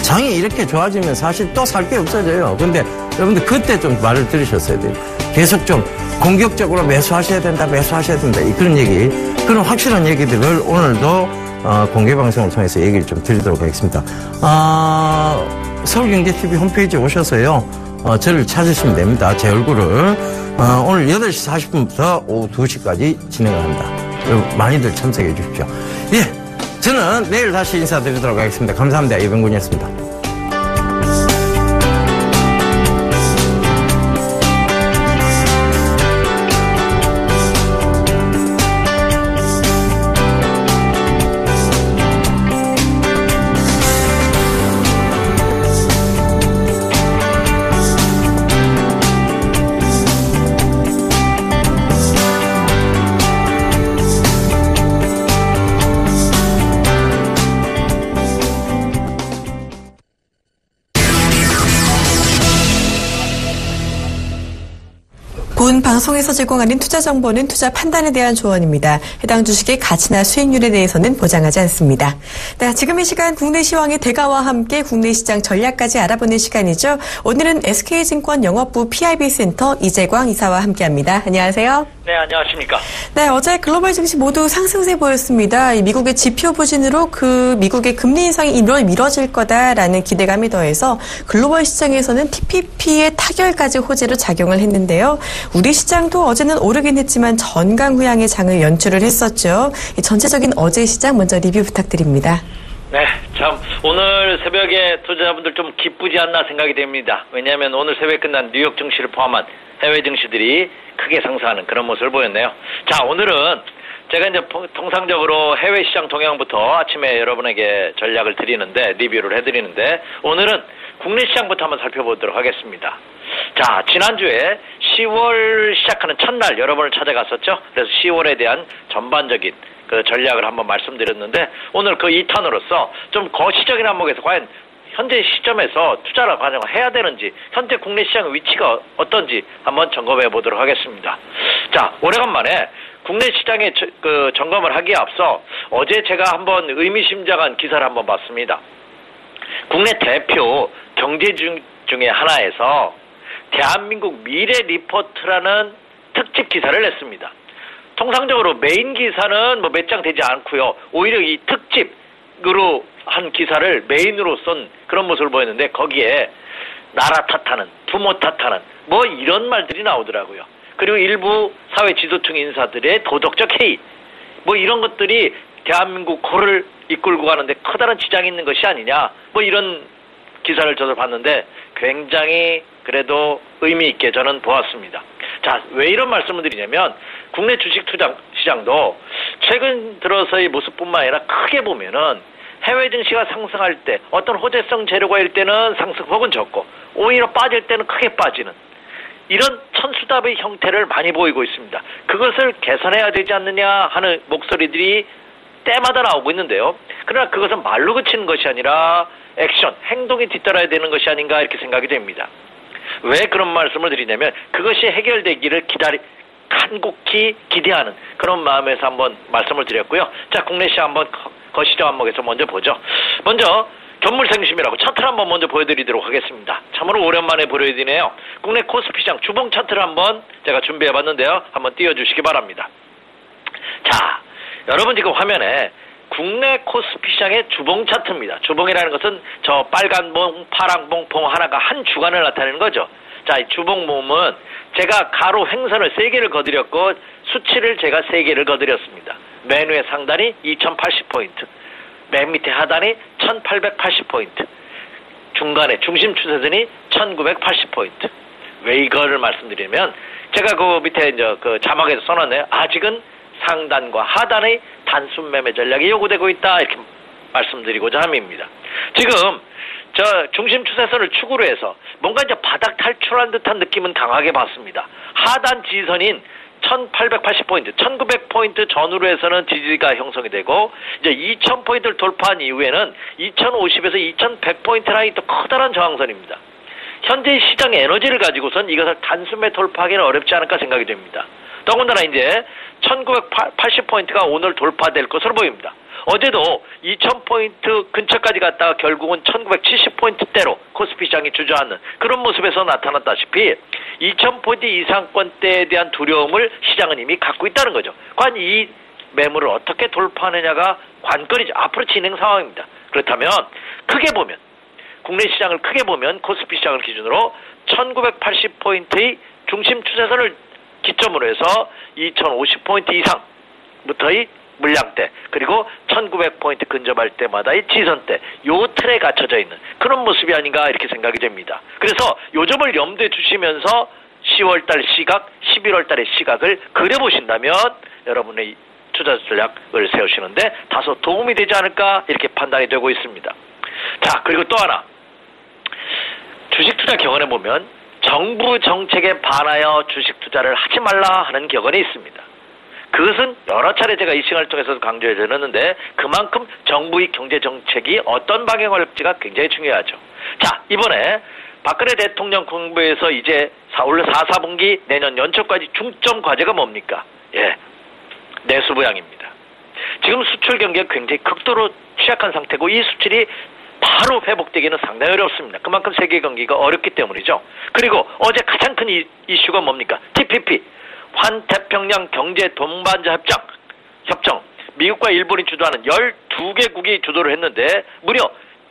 장이 이렇게 좋아지면 사실 또 살 게 없어져요. 근데 여러분들 그때 좀 말을 들으셨어야 돼요. 계속 좀 공격적으로 매수하셔야 된다, 그런 얘기, 그런 확실한 얘기들을 오늘도 공개 방송을 통해서 얘기를 좀 드리도록 하겠습니다. 서울경제TV 홈페이지에 오셔서요, 저를 찾으시면 됩니다. 제 얼굴을. 오늘 8시 40분부터 오후 2시까지 진행을 합니다. 여러분, 많이들 참석해 주십시오. 예, 저는 내일 다시 인사드리도록 하겠습니다. 감사합니다. 이병군이었습니다. 본 방송에서 제공하는 투자 정보는 투자 판단에 대한 조언입니다. 해당 주식의 가치나 수익률에 대해서는 보장하지 않습니다. 네, 지금 이 시간 국내 시황의 대가와 함께 국내 시장 전략까지 알아보는 시간이죠. 오늘은 SK증권 영업부 PIB 센터 이재광 이사와 함께합니다. 안녕하세요. 네, 안녕하십니까. 네, 어제 글로벌 증시 모두 상승세 보였습니다. 미국의 지표 부진으로 미국의 금리 인상이 미뤄질 거다라는 기대감이 더해서 글로벌 시장에서는 TPP의 타결까지 호재로 작용을 했는데요. 우리 시장도 어제는 오르긴 했지만 전강후양의 장을 연출을 했었죠. 전체적인 어제 시장 먼저 리뷰 부탁드립니다. 네, 참 오늘 새벽에 투자자분들 좀 기쁘지 않나 생각이 됩니다. 왜냐하면 오늘 새벽에 끝난 뉴욕 증시를 포함한 해외 증시들이 크게 상승하는 그런 모습을 보였네요. 자, 오늘은 제가 이제 통상적으로 해외 시장 동향부터 아침에 여러분에게 전략을 드리는데, 리뷰를 해드리는데, 오늘은 국내 시장부터 한번 살펴보도록 하겠습니다. 자, 지난주에 10월 시작하는 첫날 여러분을 찾아갔었죠. 그래서 10월에 대한 전반적인 그 전략을 한번 말씀드렸는데, 오늘 그 2탄으로서 좀 거시적인 항목에서 과연 현재 시점에서 투자를 해야 되는지, 현재 국내 시장의 위치가 어떤지 한번 점검해 보도록 하겠습니다. 자, 오래간만에 국내 시장의 그 점검을 하기에 앞서 어제 제가 한번 의미심장한 기사를 한번 봤습니다. 국내 대표 경제지 중에 하나에서 대한민국 미래 리포트라는 특집 기사를 냈습니다. 통상적으로 메인 기사는 뭐 몇 장 되지 않고요. 오히려 이 특집으로 한 기사를 메인으로 쓴 그런 모습을 보였는데, 거기에 나라 탓하는, 부모 탓하는 뭐 이런 말들이 나오더라고요. 그리고 일부 사회 지도층 인사들의 도덕적 해이, 뭐 이런 것들이 대한민국 코를 이끌고 가는데 커다란 지장이 있는 것이 아니냐, 뭐 이런 기사를 저도 봤는데 굉장히 그래도 의미 있게 저는 보았습니다. 자, 왜 이런 말씀을 드리냐면, 국내 주식 투자 시장도 최근 들어서의 모습뿐만 아니라 크게 보면은 해외 증시가 상승할 때 어떤 호재성 재료가일 때는 상승폭은 적고, 오히려 빠질 때는 크게 빠지는 이런 천수답의 형태를 많이 보이고 있습니다. 그것을 개선해야 되지 않느냐 하는 목소리들이 때마다 나오고 있는데요. 그러나 그것은 말로 그치는 것이 아니라 액션, 행동이 뒤따라야 되는 것이 아닌가 이렇게 생각이 됩니다. 왜 그런 말씀을 드리냐면, 그것이 해결되기를 간곡히 기대하는 그런 마음에서 한번 말씀을 드렸고요. 자, 국내 시장 한번 거시적 항목에서 먼저 보죠. 먼저 견물생심이라고 차트를 한번 먼저 보여드리도록 하겠습니다. 참으로 오랜만에 보여드리네요. 국내 코스피 시장 주봉 차트를 한번 제가 준비해봤는데요. 한번 띄워주시기 바랍니다. 자, 여러분 지금 화면에 국내 코스피 시장의 주봉 차트입니다. 주봉이라는 것은 저 빨간 봉, 파랑 봉, 봉 하나가 한 주간을 나타내는 거죠. 자, 이 주봉 모음은 제가 가로 횡선을 3개를 거드렸고 수치를 제가 3개를 거드렸습니다. 맨 위에 상단이 2080포인트, 맨 밑에 하단이 1880포인트, 중간에 중심 추세선이 1980포인트. 왜 이거를 말씀드리면, 제가 그 밑에 이제 그 자막에서 써놨네요. 아직은 상단과 하단의 단순 매매 전략이 요구되고 있다, 이렇게 말씀드리고자 함입니다. 지금 저 중심 추세선을 축으로 해서 뭔가 이제 바닥 탈출한 듯한 느낌은 강하게 받습니다. 하단 지지선인 1880포인트, 1900포인트 전후로 해서는 지지가 형성이 되고, 이제 2000포인트를 돌파한 이후에는 2050에서 2100포인트 라인이 또 커다란 저항선입니다. 현재 시장의 에너지를 가지고선 이것을 단숨에 돌파하기는 어렵지 않을까 생각이 됩니다. 더군다나 이제 1980포인트가 오늘 돌파될 것으로 보입니다. 어제도 2000포인트 근처까지 갔다가 결국은 1970포인트대로 코스피 시장이 주저앉는 그런 모습에서 나타났다시피 2000포인트 이상권대에 대한 두려움을 시장은 이미 갖고 있다는 거죠. 과연 이 매물을 어떻게 돌파하느냐가 관건이죠. 앞으로 진행 상황입니다. 그렇다면 크게 보면, 국내 시장을 크게 보면 코스피 시장을 기준으로 1980포인트의 중심 추세선을 기점으로 해서 2050포인트 이상부터의 물량대, 그리고 1900포인트 근접할 때마다의 지선대, 요 틀에 갖춰져 있는 그런 모습이 아닌가 이렇게 생각이 됩니다. 그래서 요 점을 염두에 두시면서 10월달 시각, 11월달의 시각을 그려보신다면 여러분의 투자 전략을 세우시는데 다소 도움이 되지 않을까 이렇게 판단이 되고 있습니다. 자, 그리고 또 하나, 주식 투자 격언에 보면 정부 정책에 반하여 주식 투자를 하지 말라 하는 격언이 있습니다. 그것은 여러 차례 제가 이 시간을 통해서도 강조해 드렸는데, 그만큼 정부의 경제 정책이 어떤 방향을 할지가 굉장히 중요하죠. 자, 이번에 박근혜 대통령 공부에서 이제 올 4분기 내년 연초까지 중점 과제가 뭡니까? 예, 내수 부양입니다. 지금 수출 경기가 굉장히 극도로 취약한 상태고, 이 수출이 바로 회복되기는 상당히 어렵습니다. 그만큼 세계 경기가 어렵기 때문이죠. 그리고 어제 가장 큰 이슈가 뭡니까? TPP, 환태평양 경제 동반자 협정, 미국과 일본이 주도하는 12개국이 주도를 했는데 무려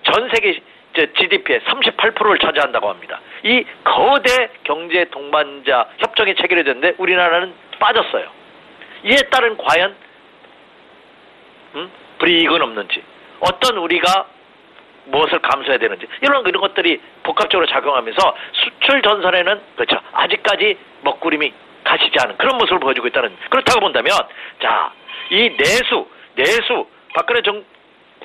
전 세계 GDP의 38%를 차지한다고 합니다. 이 거대 경제 동반자 협정이 체결됐는데 우리나라는 빠졌어요. 이에 따른 과연 불이익은 없는지, 어떤 우리가 무엇을 감수해야 되는지, 이런 것들이 복합적으로 작용하면서 수출 전선에는 그렇죠, 아직까지 먹구름이 가시지 않은 그런 모습을 보여주고 있다는, 그렇다고 본다면, 자, 이 내수 박근혜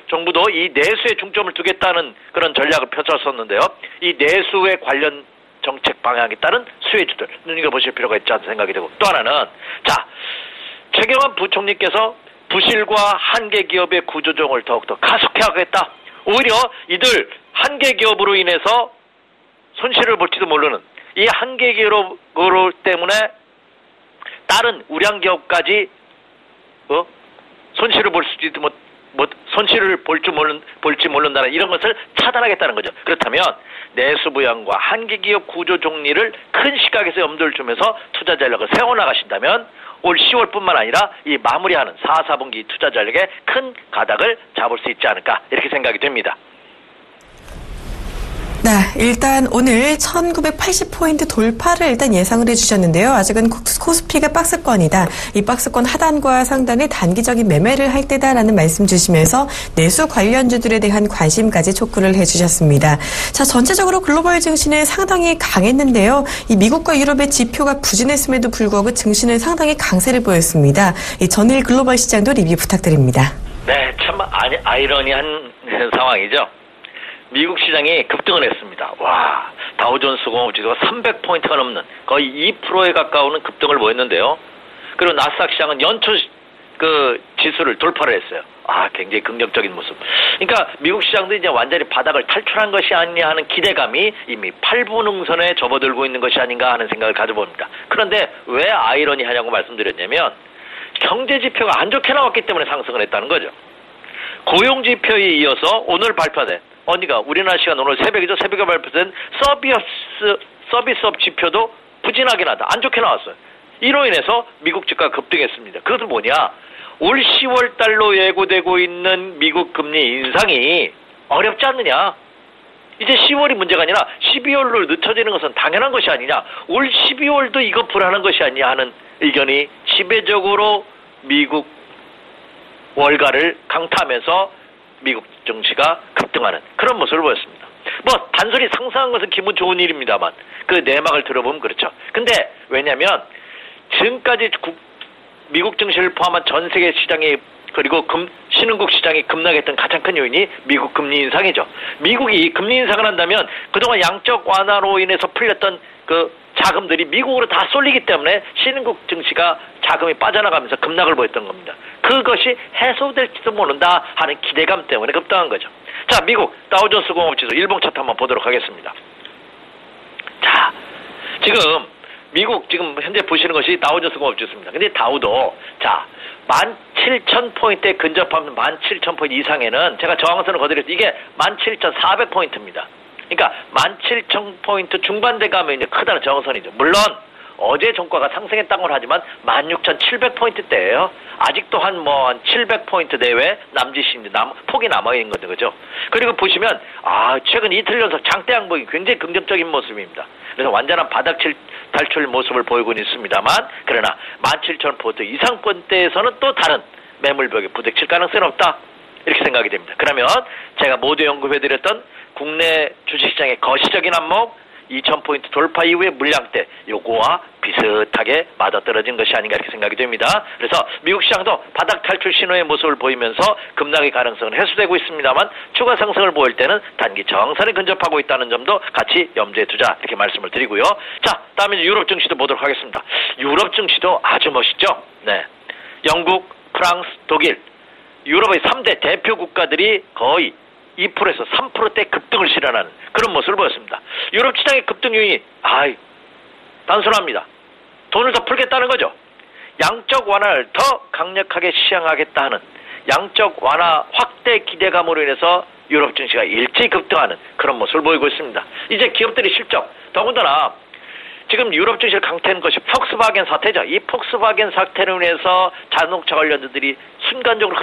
정부도 이 내수에 중점을 두겠다는 그런 전략을 펼쳤었는데요. 이 내수에 관련 정책 방향에 따른 수혜주들 눈여겨보실 필요가 있지 않은 생각이 되고, 또 하나는 자, 최경환 부총리께서 부실과 한계 기업의 구조조정을 더욱더 가속해야겠다. 오히려 이들 한계 기업으로 인해서 손실을 볼지도 모르는 이 한계 기업 때문에 다른 우량 기업까지 손실을 볼 수도 손실을 볼지 모른다는 이런 것을 차단하겠다는 거죠. 그렇다면 내수 부양과 한계 기업 구조 정리를 큰 시각에서 염두를 두면서 투자 전략을 세워나가신다면 올 10월뿐만 아니라 이 마무리하는 4분기 투자 전략에 큰 가닥을 잡을 수 있지 않을까 이렇게 생각이 됩니다. 네, 일단 오늘 1980포인트 돌파를 일단 예상을 해주셨는데요. 아직은 코스피가 박스권이다. 이 박스권 하단과 상단에 단기적인 매매를 할 때다라는 말씀 주시면서 내수 관련주들에 대한 관심까지 촉구를 해주셨습니다. 자, 전체적으로 글로벌 증시는 상당히 강했는데요. 이 미국과 유럽의 지표가 부진했음에도 불구하고 증시는 상당히 강세를 보였습니다. 이 전일 글로벌 시장도 리뷰 부탁드립니다. 네, 참 아이러니한 상황이죠. 미국 시장이 급등을 했습니다. 와, 다우존스 공업지수가 300포인트가 넘는 거의 2%에 가까운 급등을 보였는데요. 그리고 나스닥 시장은 연초 지수를 돌파를 했어요. 아, 굉장히 긍정적인 모습. 그러니까 미국 시장도 이제 완전히 바닥을 탈출한 것이 아니냐 하는 기대감이 이미 8분응선에 접어들고 있는 것이 아닌가 하는 생각을 가져봅니다. 그런데 왜 아이러니하냐고 말씀드렸냐면 경제 지표가 안 좋게 나왔기 때문에 상승을 했다는 거죠. 고용 지표에 이어서 오늘 발표된 우리나라 시간 오늘 새벽에 발표된 서비스업 지표도 부진하게 나다. 안 좋게 나왔어요. 이로 인해서 미국 주가가 급등했습니다. 그것은 뭐냐? 올 10월 달로 예고되고 있는 미국 금리 인상이 어렵지 않느냐? 이제 10월이 문제가 아니라 12월로 늦춰지는 것은 당연한 것이 아니냐? 올 12월도 이거 불안한 것이 아니냐 하는 의견이 지배적으로 미국 월가를 강타하면서 미국 증시가 급등하는 그런 모습을 보였습니다. 단순히 상승한 것은 기분 좋은 일입니다만 그 내막을 들어보면 그렇죠. 근데 왜냐하면 지금까지 미국 증시를 포함한 전 세계 시장이 그리고 신흥국 시장이 급락했던 가장 큰 요인이 미국 금리 인상이죠. 미국이 금리 인상을 한다면 그동안 양적 완화로 인해서 풀렸던 그 자금들이 미국으로 다 쏠리기 때문에 신흥국 증시가 자금이 빠져나가면서 급락을 보였던 겁니다. 그것이 해소될지도 모른다 하는 기대감 때문에 급등한 거죠. 자, 미국 다우존스 공업지수 일봉 차트 한번 보도록 하겠습니다. 자, 미국 현재 보시는 것이 다우존스 공업지수입니다. 근데 다우도 17,000포인트에 근접하면 17,000포인트 이상에는 제가 저항선을 거드렸죠. 이게 17,400포인트입니다. 그러니까 17,000포인트 중반대 가면 이제 크다는 저항선이죠. 물론 어제 종가가 상승했다고는 하지만 16,700포인트대예요. 아직도 한 700포인트 내외 폭이 남아있는 거죠. 그죠? 그리고 보시면 최근 이틀 연속 장대 양봉이 굉장히 긍정적인 모습입니다. 그래서 완전한 바닥 탈출 모습을 보이고 있습니다만 그러나 17,000포인트 이상권대에서는 또 다른 매물벽에 부딪힐 가능성은 없다. 이렇게 생각이 됩니다. 그러면 제가 모두 언급해드렸던 국내 주식시장의 거시적인 안목 2,000포인트 돌파 이후의 물량대 요거와 비슷하게 맞아떨어진 것이 아닌가 이렇게 생각이 됩니다. 그래서 미국 시장도 바닥 탈출 신호의 모습을 보이면서 급락의 가능성은 해소되고 있습니다만 추가 상승을 보일 때는 단기 저항선에 근접하고 있다는 점도 같이 염두에 두자 이렇게 말씀을 드리고요. 자, 다음에 유럽 증시도 보도록 하겠습니다. 유럽 증시도 아주 멋있죠. 네, 영국, 프랑스, 독일 유럽의 3대 대표 국가들이 거의 2%에서 3%대 급등을 실현하는 그런 모습을 보였습니다. 유럽 시장의 급등 요인이 단순합니다. 돈을 더 풀겠다는 거죠. 양적 완화를 더 강력하게 시행하겠다 하는 양적 완화 확대 기대감으로 인해서 유럽 증시가 일제히 급등하는 그런 모습을 보이고 있습니다. 이제 기업들의 실적, 더군다나 지금 유럽 증시를 강타한 것이 폭스바겐 사태죠. 이 폭스바겐 사태로 인해서 자동차 관련주들이 순간적으로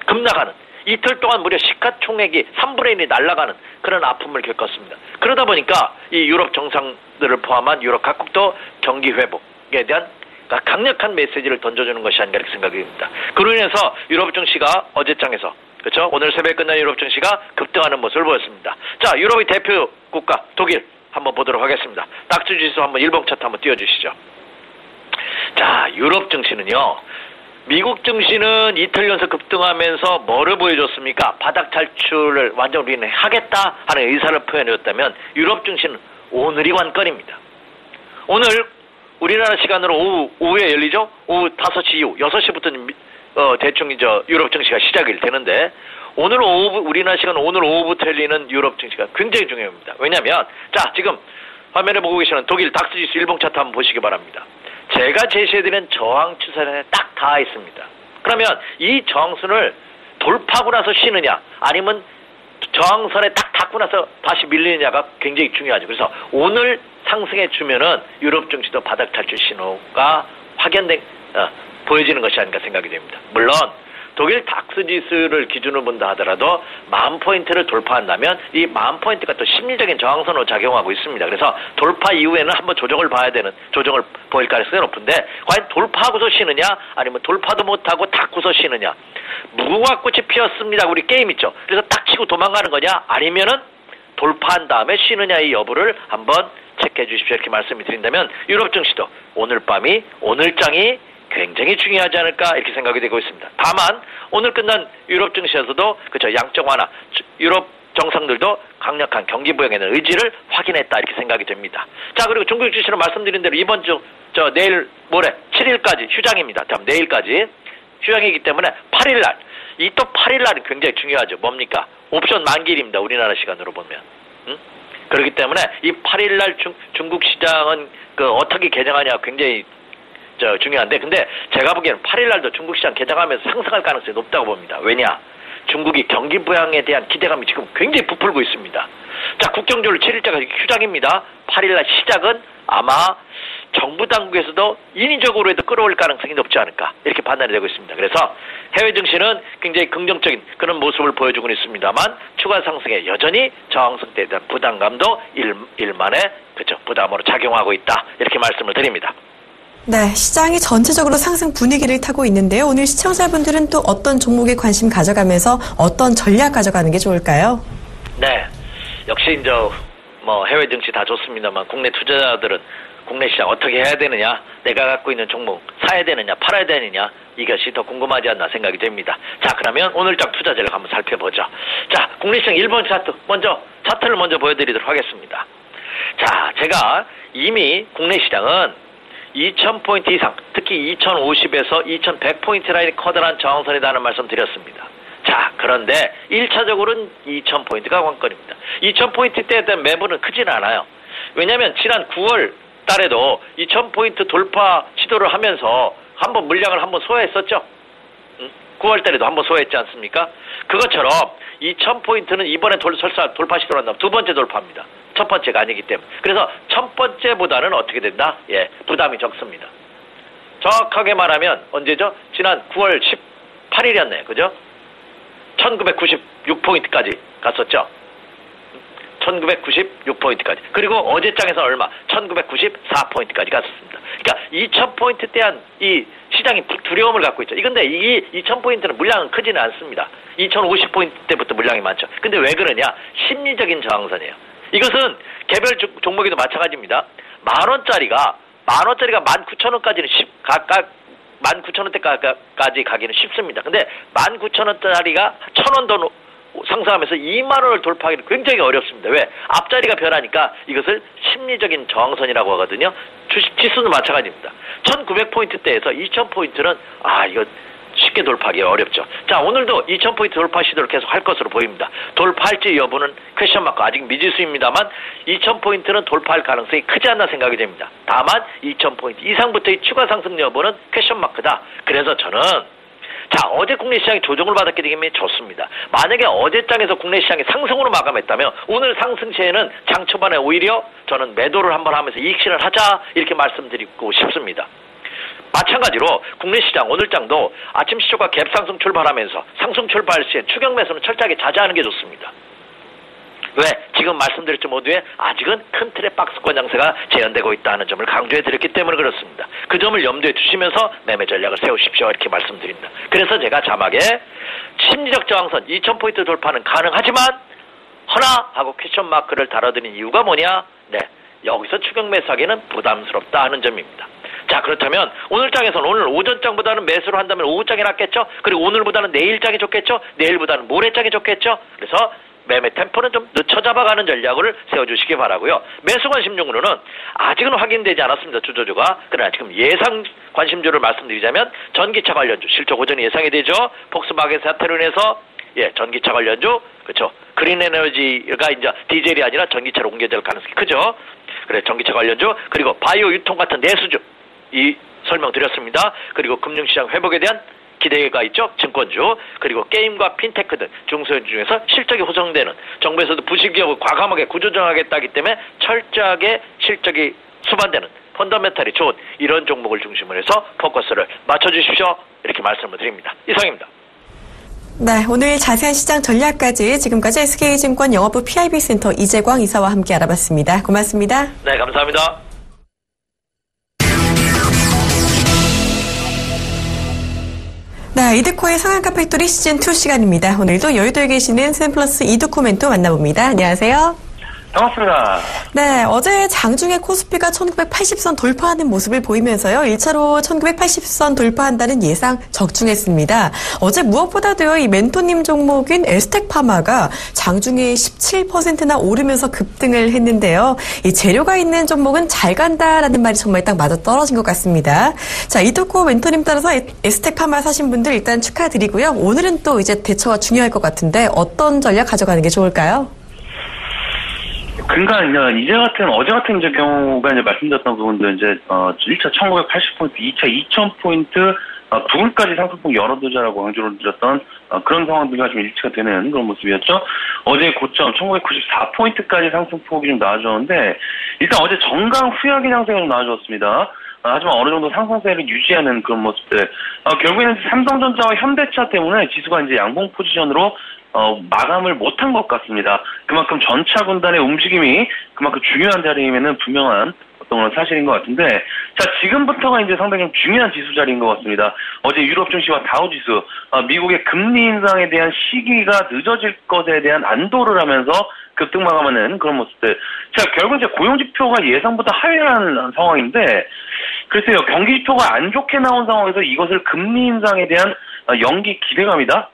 급락하는 이틀 동안 무려 시가총액이 3분의 1이 날아가는 그런 아픔을 겪었습니다. 그러다 보니까 이 유럽 정상들을 포함한 유럽 각국도 경기 회복에 대한 강력한 메시지를 던져주는 것이 아닌가 이렇게 생각이 듭니다. 그로 인해서 유럽 증시가 어제장에서 그렇죠? 오늘 새벽에 끝난 유럽 증시가 급등하는 모습을 보였습니다. 자, 유럽의 대표 국가 독일 한번 보도록 하겠습니다. 닥스 지수 한번 일봉 차트 한번 띄워주시죠. 자, 유럽 증시는요. 미국 증시는 이틀 연속 급등하면서 뭐를 보여줬습니까? 바닥 탈출을 완전 우리는 하겠다 하는 의사를 표현해줬다면 유럽 증시는 오늘이 관건입니다. 오늘 우리나라 시간으로 오후에 열리죠? 오후 5시 이후 6시부터는 대충 유럽 증시가 시작이 되는데 오늘 오후 우리나라 시간 오늘 오후부터 열리는 유럽 증시가 굉장히 중요합니다. 왜냐하면 자 지금 화면에 보고 계시는 독일 닥스지수 일봉 차트 한번 보시기 바랍니다. 제가 제시해드린 저항 추세선에 딱 닿아 있습니다. 그러면 이 저항선을 돌파하고 나서 쉬느냐 아니면 저항선에 딱 닿고 나서 다시 밀리느냐가 굉장히 중요하죠. 그래서 오늘 상승해 주면은 유럽 증시도 바닥 탈출 신호가 확연된 보여지는 것이 아닌가 생각이 됩니다. 물론 독일 닥스 지수를 기준으로 본다 하더라도 10,000포인트를 돌파한다면 이 10,000포인트가 또 심리적인 저항선으로 작용하고 있습니다. 그래서 돌파 이후에는 한번 조정을 보일 가능성이 높은데 과연 돌파하고서 쉬느냐 아니면 돌파도 못하고 닫고서 쉬느냐. 무궁화 꽃이 피었습니다. 우리 게임 있죠. 그래서 딱 치고 도망가는 거냐 아니면은 돌파한 다음에 쉬느냐의 여부를 한번 체크해 주십시오. 이렇게 말씀을 드린다면 유럽 증시도 오늘 밤이 오늘장이 굉장히 중요하지 않을까 이렇게 생각이 되고 있습니다. 다만 오늘 끝난 유럽 증시에서도 그렇죠 양적 완화, 유럽 정상들도 강력한 경기 부양에 대한 의지를 확인했다 이렇게 생각이 됩니다. 자 그리고 중국 증시로 말씀드린 대로 이번 주 내일 모레 7일까지 휴장입니다. 다음 내일까지 휴장이기 때문에 8일날 이 또 8일날은 굉장히 중요하죠. 뭡니까? 옵션 만기일입니다. 우리나라 시간으로 보면. 그렇기 때문에 이 8일날 중국 시장은 어떻게 개장하냐 굉장히 중요한데 근데 제가 보기에는 8일날도 중국 시장 개장하면서 상승할 가능성이 높다고 봅니다. 왜냐? 중국이 경기 부양에 대한 기대감이 지금 굉장히 부풀고 있습니다. 자 국경절로 7일자가 휴장입니다. 8일날 시작은 아마 정부 당국에서도 인위적으로 해도 끌어올 가능성이 높지 않을까 이렇게 판단이 되고 있습니다. 그래서 해외 증시는 굉장히 긍정적인 그런 모습을 보여주고 있습니다만 추가 상승에 여전히 저항성대에 대한 부담감도 일만의 그렇죠 부담으로 작용하고 있다 이렇게 말씀을 드립니다. 네, 시장이 전체적으로 상승 분위기를 타고 있는데요. 오늘 시청자분들은 또 어떤 종목에 관심 가져가면서 어떤 전략 가져가는 게 좋을까요? 네, 역시 해외 증시 다 좋습니다만 국내 투자자들은 국내 시장 어떻게 해야 되느냐, 내가 갖고 있는 종목 사야 되느냐, 팔아야 되느냐 이것이 더 궁금하지 않나 생각이 됩니다. 자, 그러면 오늘장 투자 전략 한번 살펴보죠. 자, 국내 시장 1번 차트를 먼저 보여드리도록 하겠습니다. 자, 제가 이미 국내 시장은 2,000포인트 이상, 특히 2,050에서 2,100포인트 라인이 커다란 저항선이라는 말씀 드렸습니다. 자, 그런데 1차적으로는 2,000포인트가 관건입니다. 2,000포인트 때에 대한 매물은 크진 않아요. 왜냐하면 지난 9월 달에도 2,000포인트 돌파 시도를 하면서 한번 물량을 한번 소화했었죠. 9월 달에도 한번 소화했지 않습니까? 그것처럼 2,000포인트는 이번에 설사 돌파 시도를 한다면 두 번째 돌파입니다. 첫 번째가 아니기 때문에. 그래서 첫 번째보다는 어떻게 된다? 예, 부담이 적습니다. 정확하게 말하면 언제죠? 지난 9월 18일이었네요. 그죠? 1996포인트까지 갔었죠. 1996포인트까지. 그리고 어제장에서 얼마? 1994포인트까지 갔었습니다. 그러니까 2,000포인트 대한 이 시장이 두려움을 갖고 있죠. 근데 이 2,000포인트는 물량은 크지는 않습니다. 2,050포인트 때부터 물량이 많죠. 근데 왜 그러냐? 심리적인 저항선이에요. 이것은 개별 종목에도 마찬가지입니다. 만원짜리가 19,000원까지는 19,000원대까지 가기는 쉽습니다. 근데 19,000원짜리가 1,000원 더 상승하면서 2만원을 돌파하기는 굉장히 어렵습니다. 왜? 앞자리가 변하니까 이것을 심리적인 저항선이라고 하거든요. 지수도 마찬가지입니다. 1900포인트대에서 2000포인트는 이거 쉽게 돌파하기 어렵죠. 자, 오늘도 2000포인트 돌파 시도를 계속 할 것으로 보입니다. 돌파할지 여부는 퀘션 마크 아직 미지수입니다만 2000포인트는 돌파할 가능성이 크지 않나 생각이 됩니다. 다만 2000포인트 이상부터의 추가 상승 여부는 퀘션 마크다. 그래서 저는 어제 국내 시장이 조정을 받았기 때문에 좋습니다. 만약에 어제장에서 국내 시장이 상승으로 마감했다면 오늘 상승 시에는 장 초반에 오히려 저는 매도를 한번 하면서 이익 실현을 하자 이렇게 말씀드리고 싶습니다. 마찬가지로 국내 시장 오늘장도 아침 시초가 갭상승 출발하면서 상승 출발 시에 추격 매수는 철저하게 자제하는 게 좋습니다. 왜? 지금 말씀드렸죠 모두에 아직은 큰 틀의 박스권 장세가 재현되고 있다는 점을 강조해드렸기 때문에 그렇습니다. 그 점을 염두에 두시면서 매매 전략을 세우십시오 이렇게 말씀드립니다. 그래서 제가 자막에 심리적 저항선 2,000포인트 돌파는 가능하지만 허나 하고 퀘션 마크를 달아드린 이유가 뭐냐? 네, 여기서 추격 매수하기는 부담스럽다 하는 점입니다. 자, 자, 그렇다면 오늘장에서는 오늘 오전장보다는 매수를 한다면 오후장이 낫겠죠? 그리고 오늘보다는 내일장이 좋겠죠? 내일보다는 모레장이 좋겠죠? 그래서 매매 템포는 좀 늦춰 잡아가는 전략을 세워주시기 바라고요. 매수 관심주로는 아직은 확인되지 않았습니다. 주저주가. 그러나 지금 예상 관심주를 말씀드리자면 전기차 관련주 실적 호전이 예상이 되죠. 폭스바겐 사태로 인해서 전기차 관련주 그렇죠. 그린 에너지가 이제 디젤이 아니라 전기차로 옮겨질 가능성이 크죠. 그래 전기차 관련주 그리고 바이오 유통 같은 내수주 이 설명드렸습니다. 그리고 금융시장 회복에 대한 기대가 있죠. 증권주 그리고 게임과 핀테크 등 중소형 중에서 실적이 호전되는 정부에서도 부실기업을 과감하게 구조조정하겠다기 때문에 철저하게 실적이 수반되는 펀더멘탈이 좋은 이런 종목을 중심으로 해서 포커스를 맞춰주십시오. 이렇게 말씀을 드립니다. 이상입니다. 네, 오늘 자세한 시장 전략까지 지금까지 SK증권 영업부 PIB센터 이재광 이사와 함께 알아봤습니다. 고맙습니다. 네, 감사합니다. 네, 이드코의 성한가 팩토리 시즌2 시간입니다. 오늘도 여의도에 계시는 샘플러스 이드코 멘토 만나봅니다. 안녕하세요. 반갑습니다. 네, 어제 장중에 코스피가 1980선 돌파하는 모습을 보이면서요. 1차로 1980선 돌파한다는 예상 적중했습니다. 어제 무엇보다도요. 이 멘토님 종목인 에스텍파마가 장중에 17%나 오르면서 급등을 했는데요. 이 재료가 있는 종목은 잘 간다라는 말이 정말 딱 맞아 떨어진 것 같습니다. 자, 이드코 멘토님 따라서 에스텍파마 사신 분들 일단 축하드리고요. 오늘은 또 이제 대처가 중요할 것 같은데 어떤 전략 가져가는 게 좋을까요? 그러니까 어제 같은 이제 경우가 이제 말씀드렸던 부분도 이제 1차 1980포인트, 2차 2000포인트, 부근까지 상승폭 열어두자라고 강조를 드렸던 그런 상황들과 좀 일치가 되는 그런 모습이었죠. 어제 고점 1994포인트까지 상승폭이 좀 나와줬는데 일단 어제 정강 후약의 장세가 좀 나와줬습니다. 하지만 어느 정도 상승세를 유지하는 그런 모습들. 결국에는 삼성전자와 현대차 때문에 지수가 이제 양봉 포지션으로 마감을 못한 것 같습니다. 그만큼 전차 군단의 움직임이 그만큼 중요한 자리임에는 분명한 어떤 그런 사실인 것 같은데, 자, 지금부터가 이제 상당히 좀 중요한 지수 자리인 것 같습니다. 어제 유럽 증시와 다우지수, 미국의 금리 인상에 대한 시기가 늦어질 것에 대한 안도를 하면서 급등 마감하는 그런 모습들. 자, 결국 이제 고용지표가 예상보다 하회하는 상황인데, 글쎄요, 경기지표가 안 좋게 나온 상황에서 이것을 금리 인상에 대한 연기 기대감이다?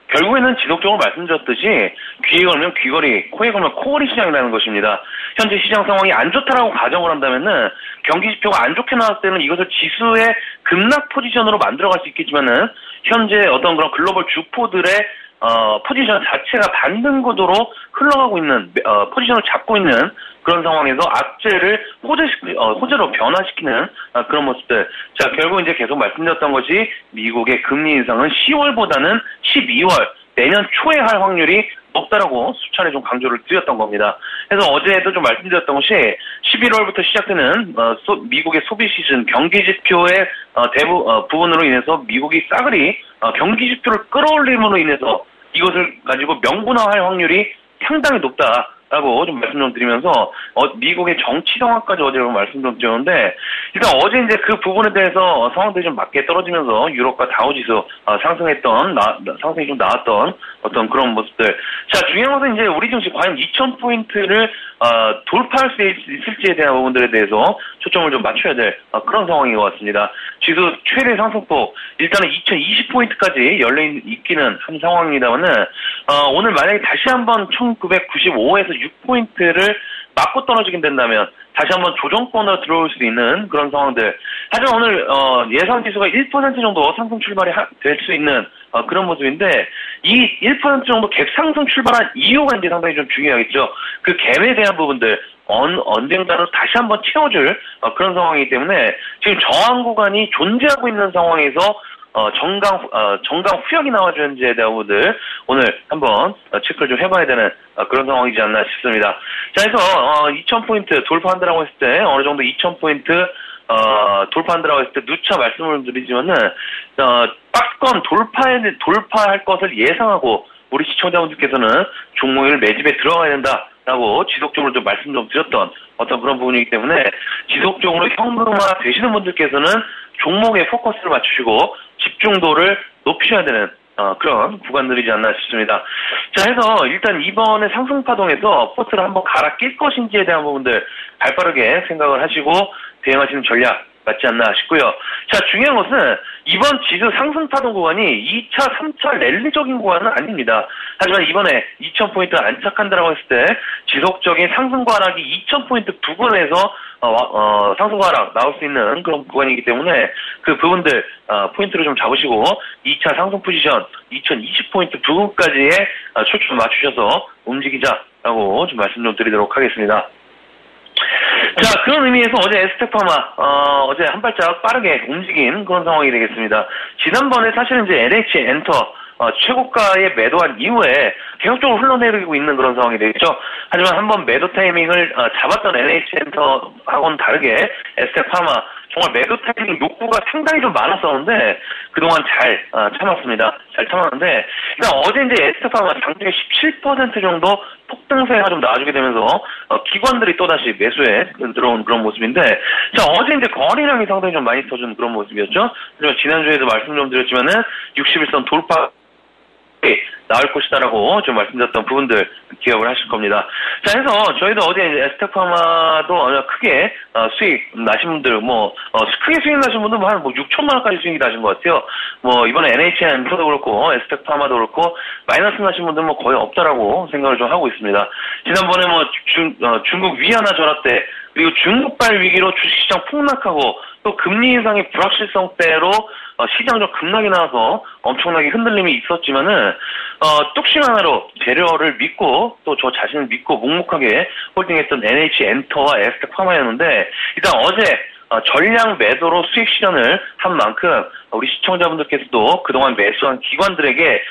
결국에는 지속적으로 말씀드렸듯이 귀에 걸면 귀걸이, 코에 걸면 코걸이 시장이라는 것입니다. 현재 시장 상황이 안 좋다라고 가정을 한다면은 경기지표가 안 좋게 나왔을 때는 이것을 지수의 급락 포지션으로 만들어갈 수 있겠지만은 현재 어떤 그런 글로벌 주포들의 포지션 자체가 반등 구도로 흘러가고 있는 포지션을 잡고 있는 그런 상황에서 악재를 호재로 변화시키는 그런 모습들. 자, 결국 이제 계속 말씀드렸던 것이 미국의 금리 인상은 10월보다는 12월 내년 초에 할 확률이 높다라고 수차례 좀 강조를 드렸던 겁니다. 그래서 어제도 좀 말씀드렸던 것이 11월부터 시작되는 미국의 소비 시즌 경기 지표의 부분으로 인해서 미국이 싸그리 경기 지표를 끌어올림으로 인해서 이것을 가지고 명분화할 확률이 상당히 높다라고 좀 말씀 좀 드리면서 미국의 정치 상황까지 어제 말씀 좀 드렸는데 일단 어제 이제 그 부분에 대해서 상황들이 좀 맞게 떨어지면서 유럽과 다우지수 상승이 좀 나왔던 어떤 그런 모습들. 자, 중요한 것은 이제 우리 증시 과연 2000포인트를 돌파할 수 있을지에 대한 부분들에 대해서 초점을 좀 맞춰야 될 그런 상황인 것 같습니다. 지수 최대 상승폭 일단은 2020포인트까지 열려 있기는 한 상황입니다만은 오늘 만약에 다시 한번 1995에서 6포인트를 맞고 떨어지게 된다면 다시 한번 조정권으로 들어올 수 있는 그런 상황들. 하지만 오늘 예상 지수가 1% 정도 상승 출발이 될 수 있는 그런 모습인데 이 1% 정도 갭 상승 출발한 이유가 이제 상당히 좀 중요하겠죠. 그 갭에 대한 부분들 언젠가는 다시 한번 채워줄 그런 상황이기 때문에 지금 저항 구간이 존재하고 있는 상황에서 정강 후약이 나와주는지에 대한 부분들 오늘 한번 체크를 좀 해봐야 되는 그런 상황이지 않나 싶습니다. 자, 해서 2000포인트 돌파한다라고 했을 때 어느 정도 2000포인트 돌파한다라고 했을 때 누차 말씀을 드리지만은 박건 돌파할 것을 예상하고 우리 시청자분들께서는 종목을 매집에 들어가야 된다라고 지속적으로 좀 말씀 좀 드렸던 어떤 그런 부분이기 때문에 지속적으로 현금화 되시는 분들께서는 종목에 포커스를 맞추시고 집중도를 높이셔야 되는 그런 구간들이지 않나 싶습니다. 자, 해서 일단 이번에 상승파동에서 포트를 한번 갈아 낄 것인지에 대한 부분들 발빠르게 생각을 하시고 대응하시는 전략 맞지 않나 싶고요. 자, 중요한 것은 이번 지수 상승 파동 구간이 2차, 3차 랠리적인 구간은 아닙니다. 하지만 이번에 2000포인트 안착한다라고 했을 때 지속적인 상승과 하락이 2000포인트 부근에서 상승과 하락 나올 수 있는 그런 구간이기 때문에 그 부분들 포인트를 좀 잡으시고 2차 상승 포지션 2020포인트 부근까지의 초점 맞추셔서 움직이자라고 좀 말씀 좀 드리도록 하겠습니다. 자, 그런 의미에서 어제 에스텍파마 어제 한 발짝 빠르게 움직인 그런 상황이 되겠습니다. 지난번에 사실은 이제 NH 엔터 최고가에 매도한 이후에 계속적으로 흘러내리고 있는 그런 상황이 되겠죠. 하지만 한번 매도 타이밍을 잡았던 NH 엔터하고는 다르게 에스텍파마 정말 매도 타이밍 욕구가 상당히 좀 많았었는데 그동안 잘 참았습니다. 잘 참았는데 일단 어제 이제 에스텍파마 장중에 17% 정도 폭등세가 좀 나와주게 되면서 기관들이 또다시 매수에 들어온 그런 모습인데 자 어제 이제 거래량이 상당히 좀 많이 터진 그런 모습이었죠. 하지만 지난주에도 말씀 좀 드렸지만은 61선 돌파 나올 것이다라고 좀 말씀드렸던 부분들 기억을 하실 겁니다. 자, 해서 저희도 어제 에스텍파마도 크게 수익 나신 분들, 크게 수익 나신 분들 한 6천만 원까지 수익이 나신 것 같아요. 이번에 NHN도 그렇고, 에스텍파마도 그렇고, 마이너스 나신 분들 거의 없다라고 생각을 좀 하고 있습니다. 지난번에 중국 위안화 전화 때, 그리고 중국발 위기로 주식시장 폭락하고, 또 금리 인상의 불확실성 때로 시장 좀 급락이 나와서 엄청나게 흔들림이 있었지만은 뚝심 하나로 재료를 믿고 또 저 자신을 믿고 묵묵하게 홀딩했던 NH 엔터와 에스텍파마였는데 일단 어제 전량 매도로 수익 실현을 한 만큼 우리 시청자분들께서도 그동안 매수한 기관들에게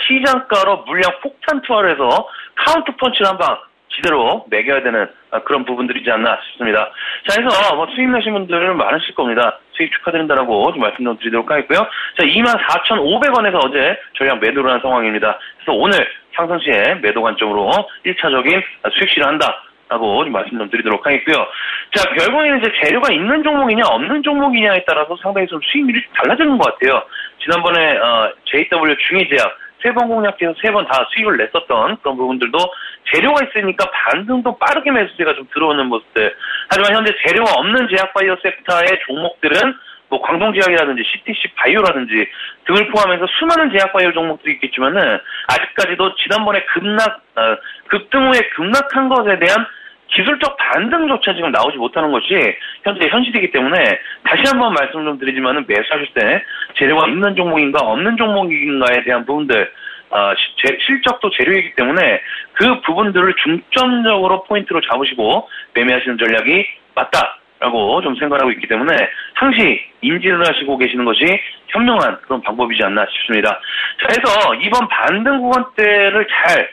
시장가로 물량 폭탄 투하를 해서 카운트 펀치를 한 방 지대로 매겨야 되는 그런 부분들이지 않나 싶습니다. 자, 해서 수익 나신 분들은 많으실 겁니다. 수익 축하드린다라고 좀 말씀 좀 드리도록 하겠고요. 자, 24,500원에서 어제 전량 매도를 한 상황입니다. 그래서 오늘 상승 시에 매도 관점으로 1차적인 수익 실현한다. 라고 좀 말씀 좀 드리도록 하겠고요. 자, 결국에는 이제 재료가 있는 종목이냐, 없는 종목이냐에 따라서 상당히 좀 수익률이 달라지는 것 같아요. 지난번에, JW 중의제약, 3번 공략해서 3번 다 수익을 냈었던 그런 부분들도 재료가 있으니까 반등도 빠르게 매수세가 좀 들어오는 모습들. 하지만 현재 재료가 없는 제약바이오 섹터의 종목들은 광동제약이라든지 CTC 바이오라든지 등을 포함해서 수많은 제약바이오 종목들이 있겠지만은 아직까지도 지난번에 급등 후에 급락한 것에 대한 기술적 반등조차 지금 나오지 못하는 것이 현재 현실이기 때문에 다시 한번 말씀 좀 드리지만은 매수하실 때 재료가 있는 종목인가 없는 종목인가에 대한 부분들 실적도 재료이기 때문에 그 부분들을 중점적으로 포인트로 잡으시고 매매하시는 전략이 맞다라고 좀 생각하고 있기 때문에 항시 인지를 하시고 계시는 것이 현명한 그런 방법이지 않나 싶습니다. 자, 해서 이번 반등 구간대를 잘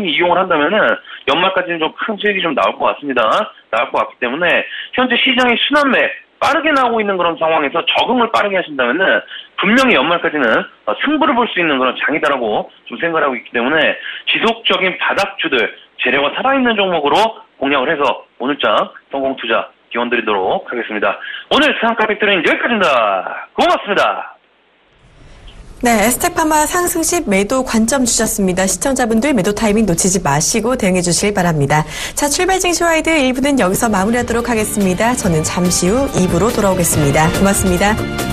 이용을 한다면은 연말까지는 좀 큰 수익이 좀 나올 것 같습니다. 나올 것 같기 때문에 현재 시장의 순환매 빠르게 나오고 있는 그런 상황에서 적응을 빠르게 하신다면은 분명히 연말까지는 승부를 볼 수 있는 그런 장이다라고 좀 생각을 하고 있기 때문에 지속적인 바닥주들 재료가 살아있는 종목으로 공략을 해서 오늘장 성공 투자 기원 드리도록 하겠습니다. 오늘 상가 팩트는 여기까지입니다. 고맙습니다. 네, 에스텍파마 상승 시 매도 관점 주셨습니다. 시청자분들 매도 타이밍 놓치지 마시고 대응해 주시길 바랍니다. 자, 출발 증시 와이드 1부는 여기서 마무리하도록 하겠습니다. 저는 잠시 후 2부로 돌아오겠습니다. 고맙습니다.